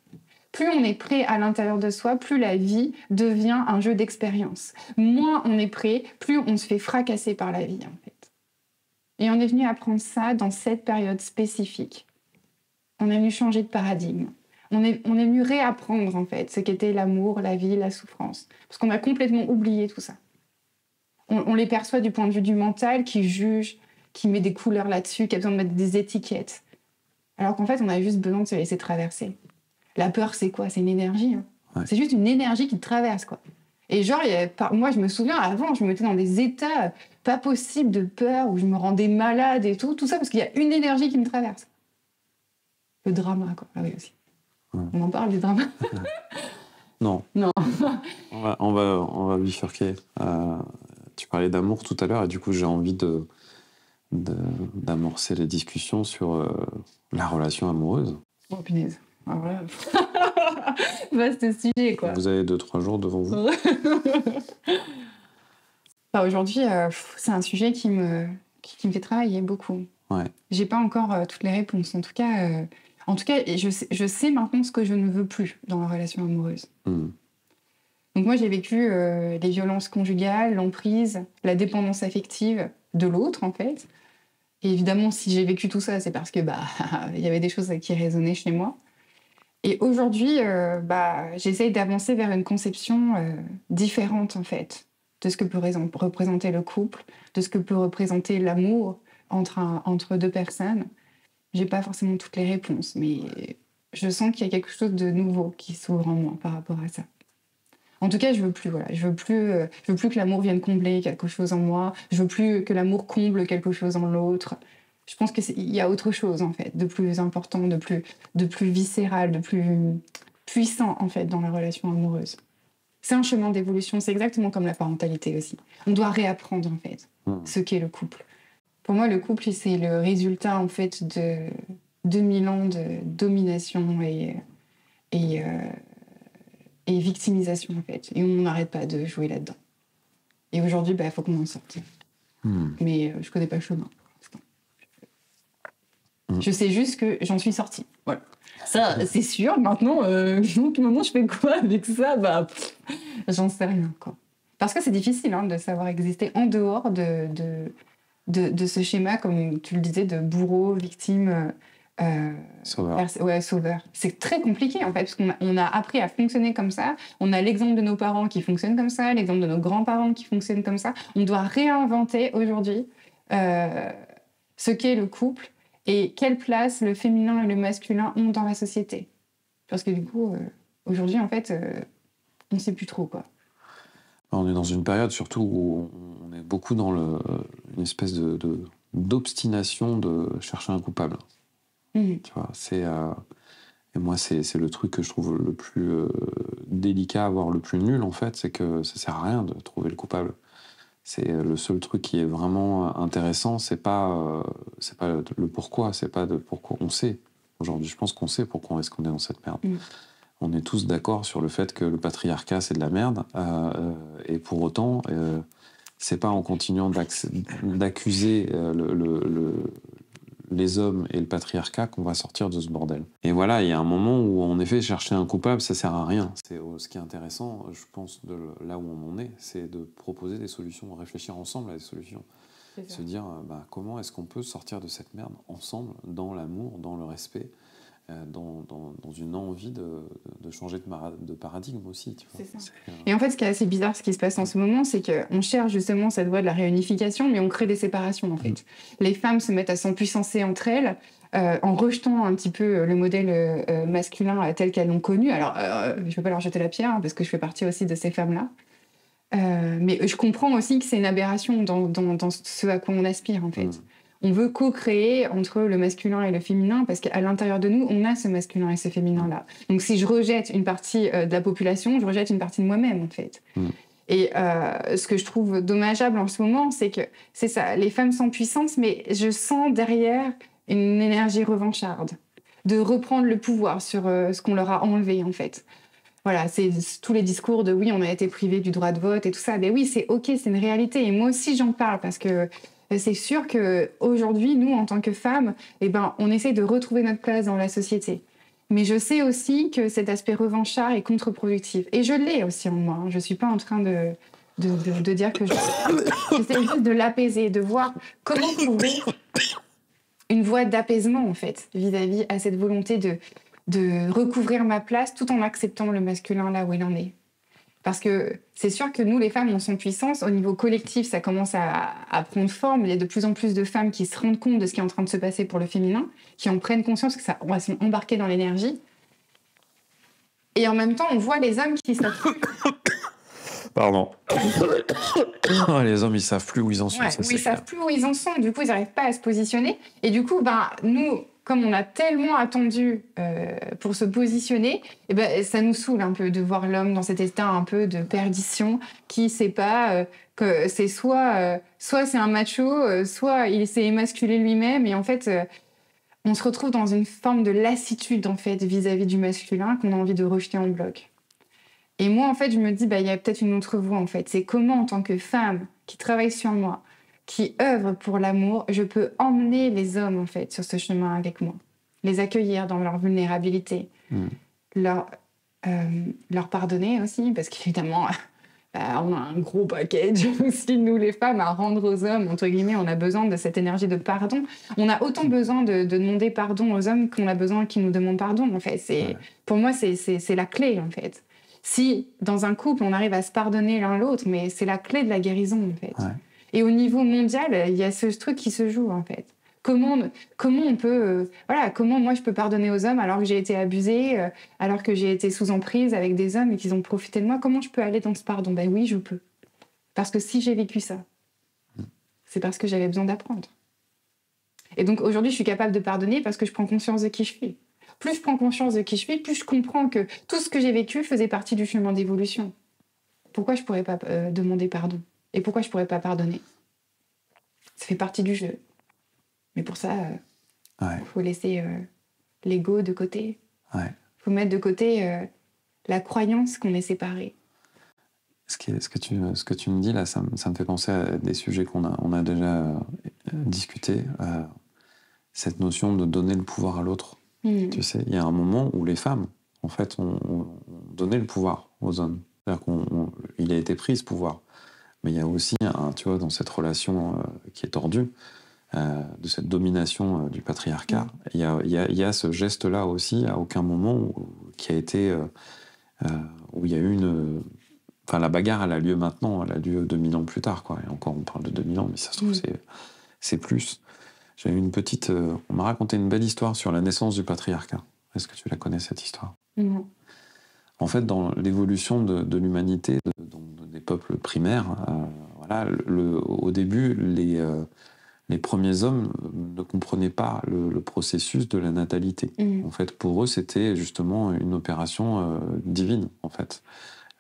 Plus on est prêt à l'intérieur de soi, plus la vie devient un jeu d'expérience. Moins on est prêt, plus on se fait fracasser par la vie, en fait. Et on est venu apprendre ça dans cette période spécifique. On est venu changer de paradigme. On est venu réapprendre, en fait, ce qu'était l'amour, la vie, la souffrance. Parce qu'on a complètement oublié tout ça. On les perçoit du point de vue du mental qui juge, qui met des couleurs là-dessus, qui a besoin de mettre des étiquettes. Alors qu'en fait, on a juste besoin de se laisser traverser. La peur, c'est quoi? C'est une énergie. C'est juste une énergie qui te traverse, quoi. Et genre, moi, je me souviens, avant, je me mettais dans des états pas possibles de peur, où je me rendais malade et tout ça, parce qu'il y a une énergie qui me traverse. Le drama, quoi. Ah oui, aussi. On en parle du drama? Non. On va bifurquer. Tu parlais d'amour tout à l'heure, et du coup, j'ai envie d'amorcer les discussions sur la relation amoureuse. Oh, punaise. Ah, voilà. Vaste sujet, quoi. Vous avez 2-3 jours devant vous. Aujourd'hui, c'est un sujet qui me fait travailler beaucoup. J'ai pas encore toutes les réponses. En tout cas, je sais maintenant ce que je ne veux plus dans la relation amoureuse. Donc moi, j'ai vécu les violences conjugales, l'emprise, la dépendance affective de l'autre, en fait. Et évidemment, si j'ai vécu tout ça, c'est parce que il y avait des choses qui résonnaient chez moi. Et aujourd'hui, j'essaye d'avancer vers une conception différente, en fait, de ce que peut représenter le couple, de ce que peut représenter l'amour entre deux personnes. J'ai pas forcément toutes les réponses, mais je sens qu'il y a quelque chose de nouveau qui s'ouvre en moi par rapport à ça. En tout cas, je veux plus que l'amour vienne combler quelque chose en moi. Je veux plus que l'amour comble quelque chose en l'autre. Je pense qu'il y a autre chose, en fait, de plus important, de plus viscéral, de plus puissant, en fait, dans la relation amoureuse. C'est un chemin d'évolution, c'est exactement comme la parentalité aussi. On doit réapprendre, en fait, ce qu'est le couple. Pour moi, le couple, c'est le résultat, en fait, de 2000 ans de domination et victimisation, en fait. Et on n'arrête pas de jouer là-dedans. Et aujourd'hui, il faut qu'on en sorte. Mais je connais pas le chemin. Je sais juste que j'en suis sortie. Voilà. Ça, c'est sûr. Maintenant, je fais quoi avec ça? J'en sais rien, quoi. Parce que c'est difficile de savoir exister en dehors de ce schéma, comme tu le disais, de bourreau, victime, sauveur. C'est très compliqué, en fait, parce qu'on a appris à fonctionner comme ça. On a l'exemple de nos parents qui fonctionnent comme ça, l'exemple de nos grands-parents qui fonctionnent comme ça. On doit réinventer aujourd'hui ce qu'est le couple et quelle place le féminin et le masculin ont dans la société. Parce que du coup, aujourd'hui, en fait, on ne sait plus trop, quoi. On est dans une période surtout où on est beaucoup dans une espèce d'obstination de chercher un coupable. Tu vois, et moi, c'est le truc que je trouve le plus délicat, voire le plus nul, en fait, c'est que ça sert à rien de trouver le coupable. C'est le seul truc qui est vraiment intéressant, c'est pas le pourquoi, c'est pas de pourquoi on sait. Aujourd'hui, je pense qu'on sait pourquoi est-ce qu'on est dans cette merde. On est tous d'accord sur le fait que le patriarcat, c'est de la merde, et pour autant, c'est pas en continuant d'accuser les hommes et le patriarcat qu'on va sortir de ce bordel. Et voilà, il y a un moment où, en effet, chercher un coupable, ça sert à rien. Ce qui est intéressant, je pense, de là où on en est, c'est de proposer des solutions, réfléchir ensemble à des solutions. Se dire, comment est-ce qu'on peut sortir de cette merde ensemble, dans l'amour, dans le respect, dans une envie de changer de paradigme aussi. Tu vois. C'est ça. Et en fait, ce qui est assez bizarre, ce qui se passe en ce moment, c'est qu'on cherche justement cette voie de la réunification, mais on crée des séparations, en fait. Les femmes se mettent à s'empuissancer entre elles, en rejetant un petit peu le modèle masculin tel qu'elles l'ont connu. Alors, je ne veux pas leur jeter la pierre, parce que je fais partie aussi de ces femmes-là. Mais je comprends aussi que c'est une aberration dans ce à quoi on aspire, en fait. On veut co-créer entre le masculin et le féminin parce qu'à l'intérieur de nous, on a ce masculin et ce féminin-là. Donc si je rejette une partie de la population, je rejette une partie de moi-même, en fait. Et ce que je trouve dommageable en ce moment, c'est que c'est ça, les femmes sont puissantes, mais je sens derrière une énergie revancharde, de reprendre le pouvoir sur ce qu'on leur a enlevé, en fait. Voilà, c'est tous les discours de oui, on a été privé du droit de vote et tout ça. Mais oui, c'est ok, c'est une réalité. Et moi aussi, j'en parle parce que c'est sûr qu'aujourd'hui, nous, en tant que femmes, on essaie de retrouver notre place dans la société. Mais je sais aussi que cet aspect revanchard est contre-productif. Et je l'ai aussi en moi. Je ne suis pas en train de dire que j'essaie juste de l'apaiser, de voir comment trouver une voie d'apaisement, en fait, vis-à-vis à cette volonté de recouvrir ma place tout en acceptant le masculin là où il en est. Parce que c'est sûr que nous, les femmes, on sont puissantes. Au niveau collectif, ça commence à prendre forme. Il y a de plus en plus de femmes qui se rendent compte de ce qui est en train de se passer pour le féminin, qui en prennent conscience que on va s'embarquer dans l'énergie. Et en même temps, on voit les hommes qui savent... Pardon. Les hommes, ils savent plus où ils en sont. Ouais, ils savent plus où ils en sont. Du coup, ils n'arrivent pas à se positionner. Et du coup, nous... Comme on a tellement attendu pour se positionner, ça nous saoule un peu de voir l'homme dans cet état un peu de perdition qui ne sait pas que c'est soit c'est un macho, soit il s'est émasculé lui-même. Et en fait, on se retrouve dans une forme de lassitude en fait, vis-à-vis du masculin qu'on a envie de rejeter en bloc. Et moi, en fait, je me dis, il y a peut-être une autre voie. En fait. C'est comment, en tant que femme qui travaille sur moi, qui œuvrent pour l'amour, je peux emmener les hommes, en fait, sur ce chemin avec moi. Les accueillir dans leur vulnérabilité. Leur leur pardonner aussi, parce qu'évidemment, on a un gros package aussi, nous les femmes, à rendre aux hommes, entre guillemets, on a besoin de cette énergie de pardon. On a autant besoin de demander pardon aux hommes qu'on a besoin qu'ils nous demandent pardon, en fait. Pour moi, c'est la clé, en fait. Si, dans un couple, on arrive à se pardonner l'un l'autre, mais c'est la clé de la guérison, en fait. Ouais. Et au niveau mondial, il y a ce truc qui se joue, en fait. Comment on peut... comment moi, je peux pardonner aux hommes alors que j'ai été abusée, alors que j'ai été sous emprise avec des hommes et qu'ils ont profité de moi. Comment je peux aller dans ce pardon ? Ben oui, je peux. Parce que si j'ai vécu ça, c'est parce que j'avais besoin d'apprendre. Et donc, aujourd'hui, je suis capable de pardonner parce que je prends conscience de qui je suis. Plus je prends conscience de qui je suis, plus je comprends que tout ce que j'ai vécu faisait partie du chemin d'évolution. Pourquoi je ne pourrais pas demander pardon ? Et pourquoi je ne pourrais pas pardonner ? Ça fait partie du jeu. Mais pour ça, faut laisser l'ego de côté. Faut mettre de côté la croyance qu'on est séparés. Ce que tu me dis là, ça me fait penser à des sujets qu'on a déjà discutés. Cette notion de donner le pouvoir à l'autre. Tu sais, il y a un moment où les femmes, en fait, ont donné le pouvoir aux hommes. C'est-à-dire qu'il a été pris ce pouvoir. Mais il y a aussi, tu vois, dans cette relation qui est tordue, de cette domination du patriarcat, il y a ce geste-là aussi, à aucun moment qui a été... où il y a eu une... Enfin, la bagarre, elle a lieu maintenant, elle a lieu 2000 ans plus tard, quoi. Et encore, on parle de 2000 ans, mais ça se trouve, c'est plus. J'avais une petite... on m'a raconté une belle histoire sur la naissance du patriarcat. Est-ce que tu la connais, cette histoire ? Non. En fait, dans l'évolution de l'humanité, des peuples primaires, au début, les premiers hommes ne comprenaient pas le processus de la natalité. En fait, pour eux, c'était justement une opération divine, en fait.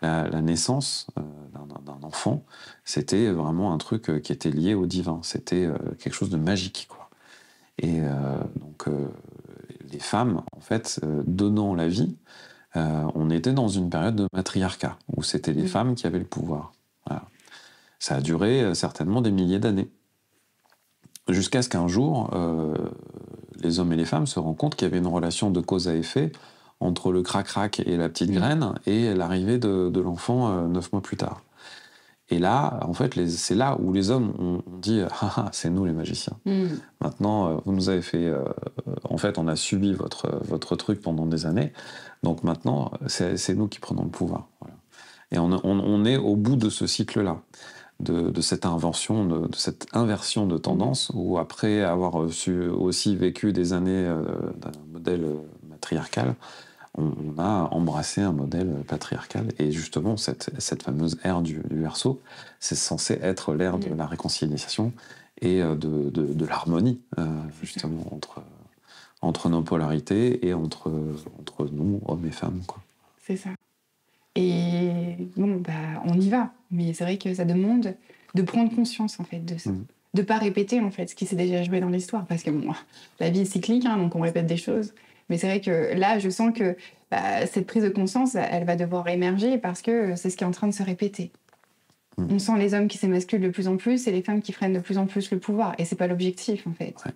La naissance d'un enfant, c'était vraiment un truc qui était lié au divin. C'était quelque chose de magique, quoi. Et donc, les femmes, en fait, donnant la vie, on était dans une période de matriarcat, où c'était les femmes qui avaient le pouvoir. Voilà. Ça a duré certainement des milliers d'années. Jusqu'à ce qu'un jour, les hommes et les femmes se rendent compte qu'il y avait une relation de cause à effet entre le crac-crac et la petite graine et l'arrivée de l'enfant 9 mois plus tard. Et là, en fait, c'est là où les hommes ont dit « Ah, c'est nous les magiciens. Maintenant, vous nous avez fait... en fait, on a subi votre truc pendant des années. Donc maintenant, c'est nous qui prenons le pouvoir. » Voilà. Et on est au bout de ce cycle-là, de cette invention, de cette inversion de tendance, où après avoir aussi vécu des années d'un modèle matriarcal, on a embrassé un modèle patriarcal. Et justement, cette fameuse ère du Verseau, c'est censé être l'ère de la réconciliation et de l'harmonie, justement, entre nos polarités et entre nous, hommes et femmes, quoi. C'est ça. Et bon, on y va. Mais c'est vrai que ça demande de prendre conscience, en fait, de ça. De ne pas répéter, en fait, ce qui s'est déjà joué dans l'histoire. Parce que, bon, la vie est cyclique, donc on répète des choses. Mais c'est vrai que là, je sens que cette prise de conscience, elle va devoir émerger parce que c'est ce qui est en train de se répéter. On sent les hommes qui s'émasculent de plus en plus et les femmes qui prennent de plus en plus le pouvoir. Et c'est pas l'objectif, en fait. Ouais.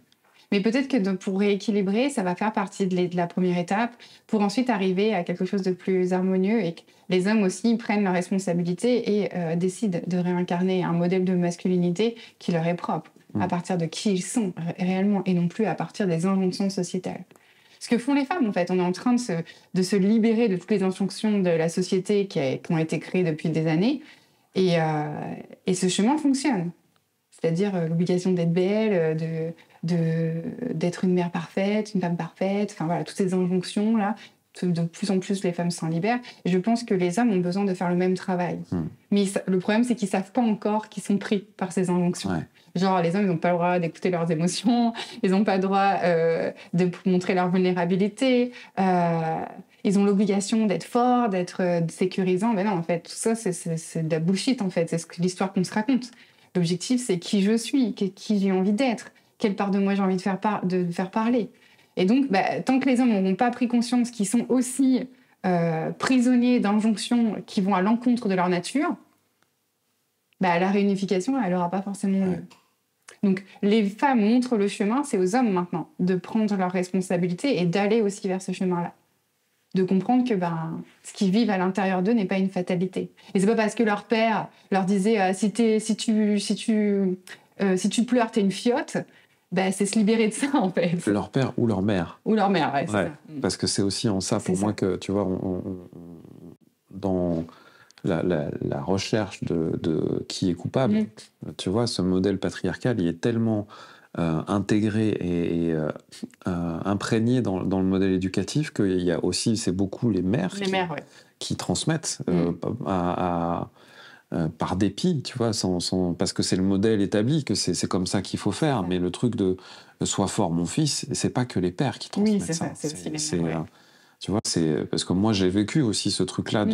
Mais peut-être que pour rééquilibrer, ça va faire partie de la première étape pour ensuite arriver à quelque chose de plus harmonieux et que les hommes aussi prennent leurs responsabilités et décident de réincarner un modèle de masculinité qui leur est propre, à partir de qui ils sont réellement et non plus à partir des injonctions sociétales. Ce que font les femmes, en fait. On est en train de se libérer de toutes les injonctions de la société qui ont été créées depuis des années. Et ce chemin fonctionne. C'est-à-dire l'obligation d'être belle, d'être une mère parfaite, une femme parfaite, enfin voilà, toutes ces injonctions-là, de plus en plus les femmes s'en libèrent. Et je pense que les hommes ont besoin de faire le même travail. Mais le problème, c'est qu'ils ne savent pas encore qu'ils sont pris par ces injonctions. Ouais. Genre, les hommes, ils n'ont pas le droit d'écouter leurs émotions, ils n'ont pas le droit de montrer leur vulnérabilité, ils ont l'obligation d'être forts, d'être sécurisants. Mais non, en fait, tout ça, c'est de la bullshit, en fait. C'est l'histoire qu'on se raconte. L'objectif, c'est qui je suis, qui j'ai envie d'être, quelle part de moi j'ai envie de faire parler. Et donc, tant que les hommes n'auront pas pris conscience qu'ils sont aussi prisonniers d'injonctions qui vont à l'encontre de leur nature, la réunification, elle n'aura pas forcément lieu. Donc, les femmes montrent le chemin, c'est aux hommes maintenant de prendre leurs responsabilités et d'aller aussi vers ce chemin-là. de comprendre que ce qu'ils vivent à l'intérieur d'eux n'est pas une fatalité. Et c'est pas parce que leur père leur disait si tu pleures, t'es une fiotte, c'est se libérer de ça en fait. Leur père ou leur mère. Ou leur mère, ouais, c'est ça. Parce que c'est aussi en ça pour moi que, tu vois, dans la recherche de qui est coupable, tu vois, ce modèle patriarcal, il est tellement intégré et imprégné dans le modèle éducatif qu'il y a aussi, c'est beaucoup les mères qui transmettent par dépit, tu vois, parce que c'est le modèle établi, que c'est comme ça qu'il faut faire. Mais le truc de sois fort, mon fils, c'est pas que les pères qui transmettent ça. C'est aussi les mères, tu vois, c'est parce que moi j'ai vécu aussi ce truc-là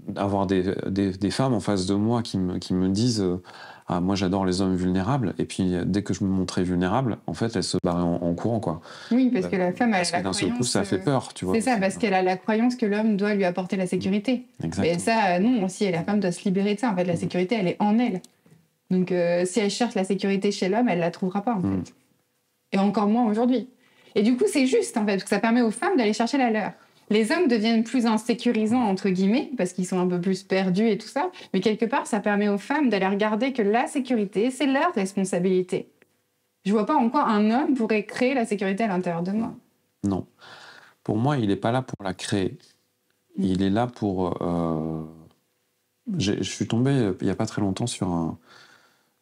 d'avoir des femmes en face de moi qui me disent ah, moi j'adore les hommes vulnérables, et puis dès que je me montrais vulnérable, en fait elles se barraient en courant, quoi. Oui, parce que la femme a la croyance, d'un seul coup ça fait peur, tu vois. C'est ça, parce qu'elle a la croyance que l'homme doit lui apporter la sécurité. Exactement. Mais ça, non, aussi la femme doit se libérer de ça. En fait, la sécurité, elle est en elle. Donc si elle cherche la sécurité chez l'homme, elle la trouvera pas en fait. Et encore moins aujourd'hui. Et du coup, c'est juste en fait, parce que ça permet aux femmes d'aller chercher la leur. Les hommes deviennent plus insécurisants, entre guillemets, parce qu'ils sont un peu plus perdus et tout ça. Mais quelque part, ça permet aux femmes d'aller regarder que la sécurité, c'est leur responsabilité. Je vois pas en quoi un homme pourrait créer la sécurité à l'intérieur de moi. Non. Pour moi, il n'est pas là pour la créer. Il est là pour... Je suis tombé, il n'y a pas très longtemps, sur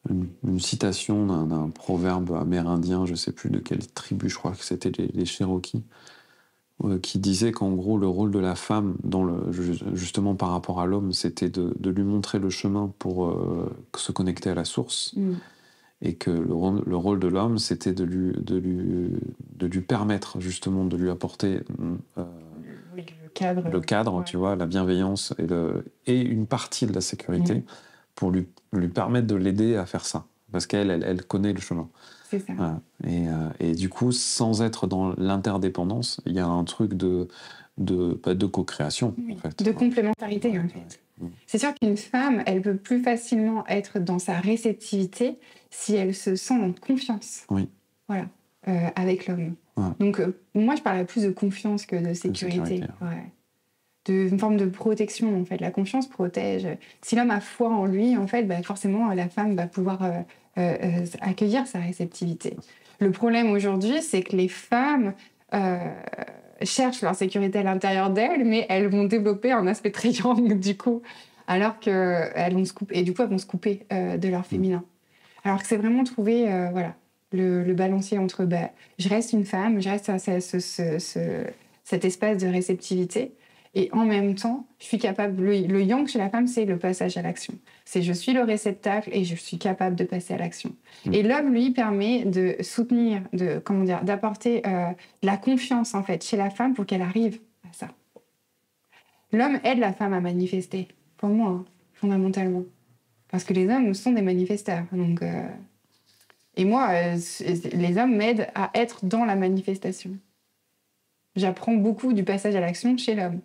une citation d'un proverbe amérindien, je ne sais plus de quelle tribu, je crois que c'était les Cherokees, qui disait qu'en gros, le rôle de la femme, justement par rapport à l'homme, c'était de lui montrer le chemin pour se connecter à la source, et que le rôle de l'homme, c'était de lui permettre, justement, de lui apporter le cadre, tu vois, la bienveillance et une partie de la sécurité pour lui permettre de l'aider à faire ça, parce qu'elle connaît le chemin. C'est ça. Voilà. Et du coup, sans être dans l'interdépendance, il y a un truc de co-création, en fait. De complémentarité, en fait. C'est sûr qu'une femme, elle peut plus facilement être dans sa réceptivité si elle se sent en confiance. Oui. Voilà. Avec l'homme. Ouais. Donc, moi, je parlais plus de confiance que de sécurité. Ouais. Une forme de protection, en fait. La confiance protège. Si l'homme a foi en lui, en fait, forcément, la femme va pouvoir accueillir sa réceptivité. Le problème aujourd'hui, c'est que les femmes cherchent leur sécurité à l'intérieur d'elles, mais elles vont développer un aspect triangle, du coup, alors qu'elles vont se couper, et du coup, elles vont se couper de leur féminin. Alors que c'est vraiment trouver, le balancier entre, je reste une femme, je reste cet espace de réceptivité, et en même temps, je suis capable... Le yang chez la femme, c'est le passage à l'action. C'est je suis le réceptacle et je suis capable de passer à l'action. Et l'homme, lui, permet de soutenir, d'apporter de la confiance, en fait, chez la femme pour qu'elle arrive à ça. L'homme aide la femme à manifester, pour moi, fondamentalement. Parce que les hommes sont des manifesteurs. Donc, et moi, les hommes m'aident à être dans la manifestation. J'apprends beaucoup du passage à l'action chez l'homme.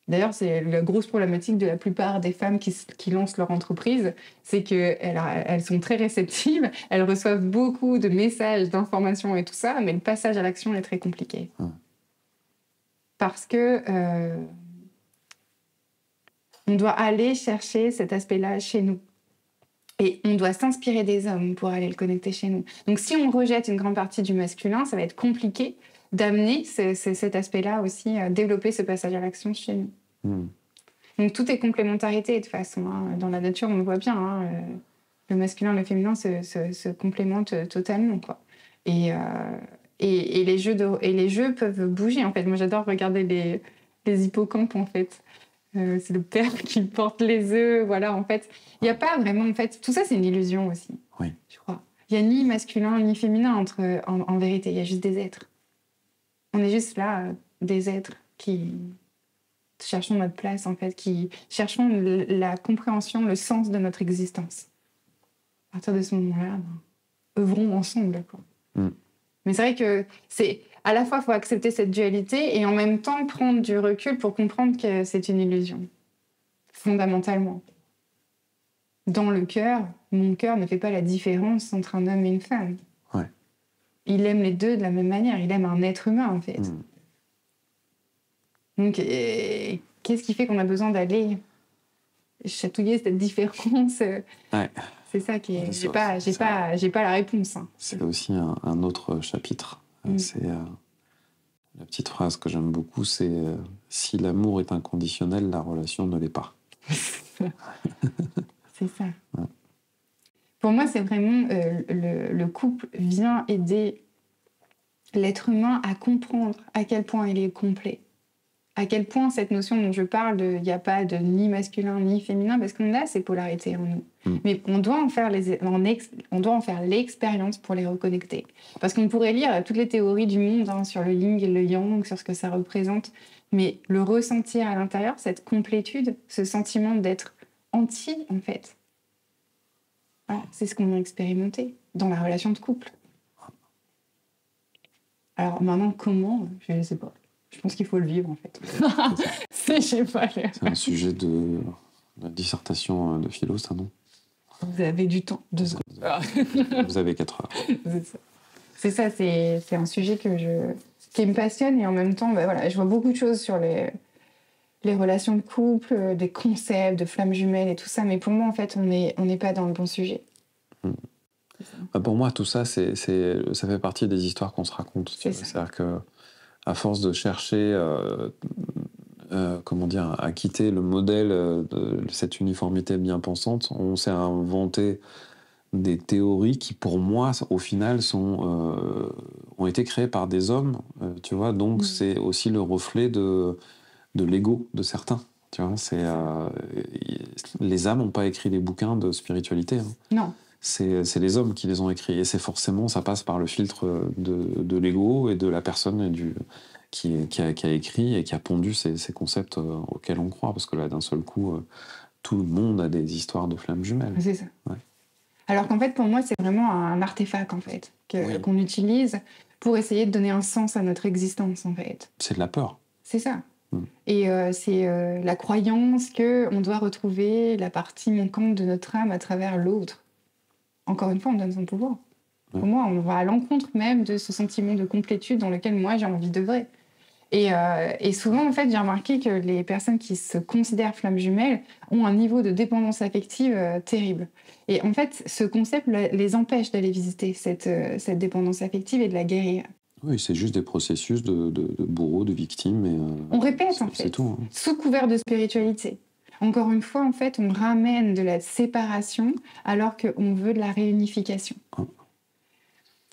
D'ailleurs, c'est la grosse problématique de la plupart des femmes qui lancent leur entreprise, c'est qu'elles sont très réceptives, elles reçoivent beaucoup de messages, d'informations et tout ça, mais le passage à l'action est très compliqué. Parce que on doit aller chercher cet aspect-là chez nous. Et on doit s'inspirer des hommes pour aller le connecter chez nous. Donc si on rejette une grande partie du masculin, ça va être compliqué d'amener cet aspect-là aussi, développer ce passage à l'action chez nous. Donc tout est complémentarité de toute façon. Dans la nature, on le voit bien. Le masculin et le féminin se complémentent totalement, quoi. Et les jeux peuvent bouger, en fait. Moi, j'adore regarder les hippocampes, en fait. C'est le père qui porte les œufs, voilà, en fait. Il n'y a pas vraiment, en fait... Tout ça, c'est une illusion aussi, je crois. Il n'y a ni masculin ni féminin en vérité. Il y a juste des êtres. On est juste là, des êtres qui cherchons notre place, en fait, qui cherchons la compréhension, le sens de notre existence. À partir de ce moment-là, œuvrons ensemble, quoi. Mais c'est vrai que à la fois, il faut accepter cette dualité et en même temps prendre du recul pour comprendre que c'est une illusion, fondamentalement. Dans le cœur, mon cœur ne fait pas la différence entre un homme et une femme. Il aime les deux de la même manière. Il aime un être humain, en fait. Donc, qu'est-ce qui fait qu'on a besoin d'aller chatouiller cette différence? Ouais. C'est ça qui est... C'est J'ai pas la réponse. Hein. C'est aussi un autre chapitre. C'est la petite phrase que j'aime beaucoup, c'est si l'amour est inconditionnel, la relation ne l'est pas. C'est ça. Ouais. Pour moi, c'est vraiment le couple vient aider l'être humain à comprendre à quel point il est complet. À quel point cette notion dont je parle, il n'y a pas de ni masculin ni féminin, parce qu'on a ces polarités en nous. Mais on doit en faire l'expérience pour les reconnecter. Parce qu'on pourrait lire toutes les théories du monde hein, sur le yin et le yang, sur ce que ça représente, mais le ressentir à l'intérieur, cette complétude, ce sentiment d'être entier, en fait. Voilà, c'est ce qu'on a expérimenté dans la relation de couple. Alors maintenant, comment? Je ne sais pas. Je pense qu'il faut le vivre, en fait. Je sais pas. C'est un sujet de la dissertation de philo, ça, non? Vous avez du temps, 2 secondes. Vous avez 4 heures. C'est ça, c'est un sujet qui me passionne et en même temps, voilà, je vois beaucoup de choses sur les relations de couple, des concepts, de flammes jumelles et tout ça, mais pour moi, en fait, on n'est pas dans le bon sujet. Pour moi, tout ça, ça fait partie des histoires qu'on se raconte. C'est-à-dire que à force de chercher à quitter le modèle de cette uniformité bien pensante, on s'est inventé des théories qui, pour moi, au final, ont été créées par des hommes, tu vois, donc c'est aussi le reflet de l'ego de certains. Tu vois, les âmes n'ont pas écrit les bouquins de spiritualité. Hein. Non. C'est les hommes qui les ont écrits. Et c'est forcément, ça passe par le filtre de l'ego et de la personne qui a écrit et qui a pondu ces concepts auxquels on croit. Parce que là, d'un seul coup, tout le monde a des histoires de flammes jumelles. C'est ça. Ouais. Alors qu'en fait, pour moi, c'est vraiment un artefact, en fait, qu'on utilise pour essayer de donner un sens à notre existence, en fait. C'est de la peur. C'est ça. Et c'est la croyance qu'on doit retrouver la partie manquante de notre âme à travers l'autre. Encore une fois, on donne son pouvoir. Pour moi, on va à l'encontre même de ce sentiment de complétude dans lequel moi, j'ai envie d'œuvrer. Et souvent, en fait, j'ai remarqué que les personnes qui se considèrent flammes jumelles ont un niveau de dépendance affective terrible. Et en fait, ce concept les empêche d'aller visiter cette dépendance affective et de la guérir. Oui, c'est juste des processus de bourreau, de victime. On répète, en fait, c'est tout, hein. Sous couvert de spiritualité. Encore une fois, en fait, on ramène de la séparation alors qu'on veut de la réunification.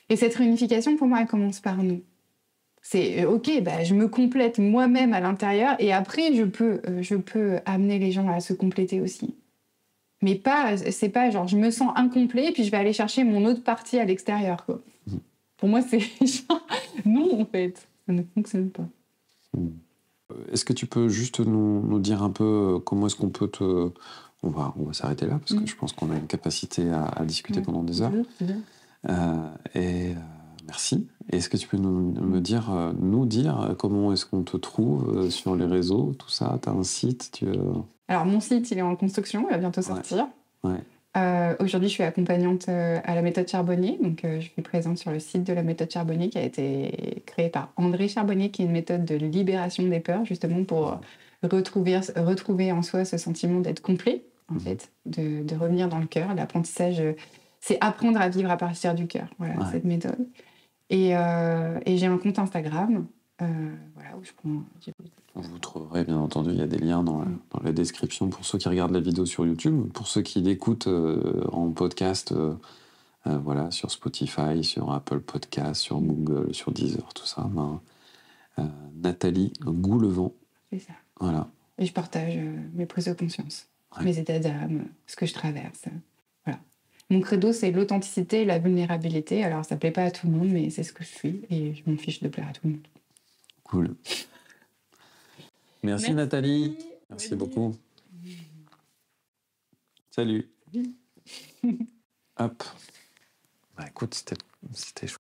Et cette réunification, pour moi, elle commence par nous. C'est OK, je me complète moi-même à l'intérieur et après, je peux amener les gens à se compléter aussi. Mais c'est pas genre, je me sens incomplet et puis je vais aller chercher mon autre partie à l'extérieur, quoi. Pour moi, c'est genre, non, en fait, ça ne fonctionne pas. Est-ce que tu peux juste nous dire un peu comment est-ce qu'on peut te... On va s'arrêter là, parce que je pense qu'on a une capacité à discuter pendant des heures. Merci. Est-ce que tu peux nous dire comment est-ce qu'on te trouve sur les réseaux, tout ça? Tu as un site Alors, mon site, il est en construction, il va bientôt sortir. Ouais. Aujourd'hui, je suis accompagnante à la méthode Charbonnier, donc je suis présente sur le site de la méthode Charbonnier qui a été créée par André Charbonnier, qui est une méthode de libération des peurs, justement pour retrouver en soi ce sentiment d'être complet, en fait, de revenir dans le cœur. L'apprentissage, c'est apprendre à vivre à partir du cœur, voilà, cette méthode. Et j'ai un compte Instagram, où je prends... Vous trouverez, bien entendu, il y a des liens dans la description pour ceux qui regardent la vidéo sur YouTube, pour ceux qui l'écoutent en podcast, sur Spotify, sur Apple Podcast, sur Google, sur Deezer, tout ça. Nathalie Goulevent. C'est ça. Voilà. Et je partage mes prises de conscience, mes états d'âme, ce que je traverse. Voilà. Mon credo, c'est l'authenticité et la vulnérabilité. Alors, ça ne plaît pas à tout le monde, mais c'est ce que je suis et je m'en fiche de plaire à tout le monde. Cool. Merci Nathalie. Merci beaucoup. Salut. Hop. Écoute, c'était chouette.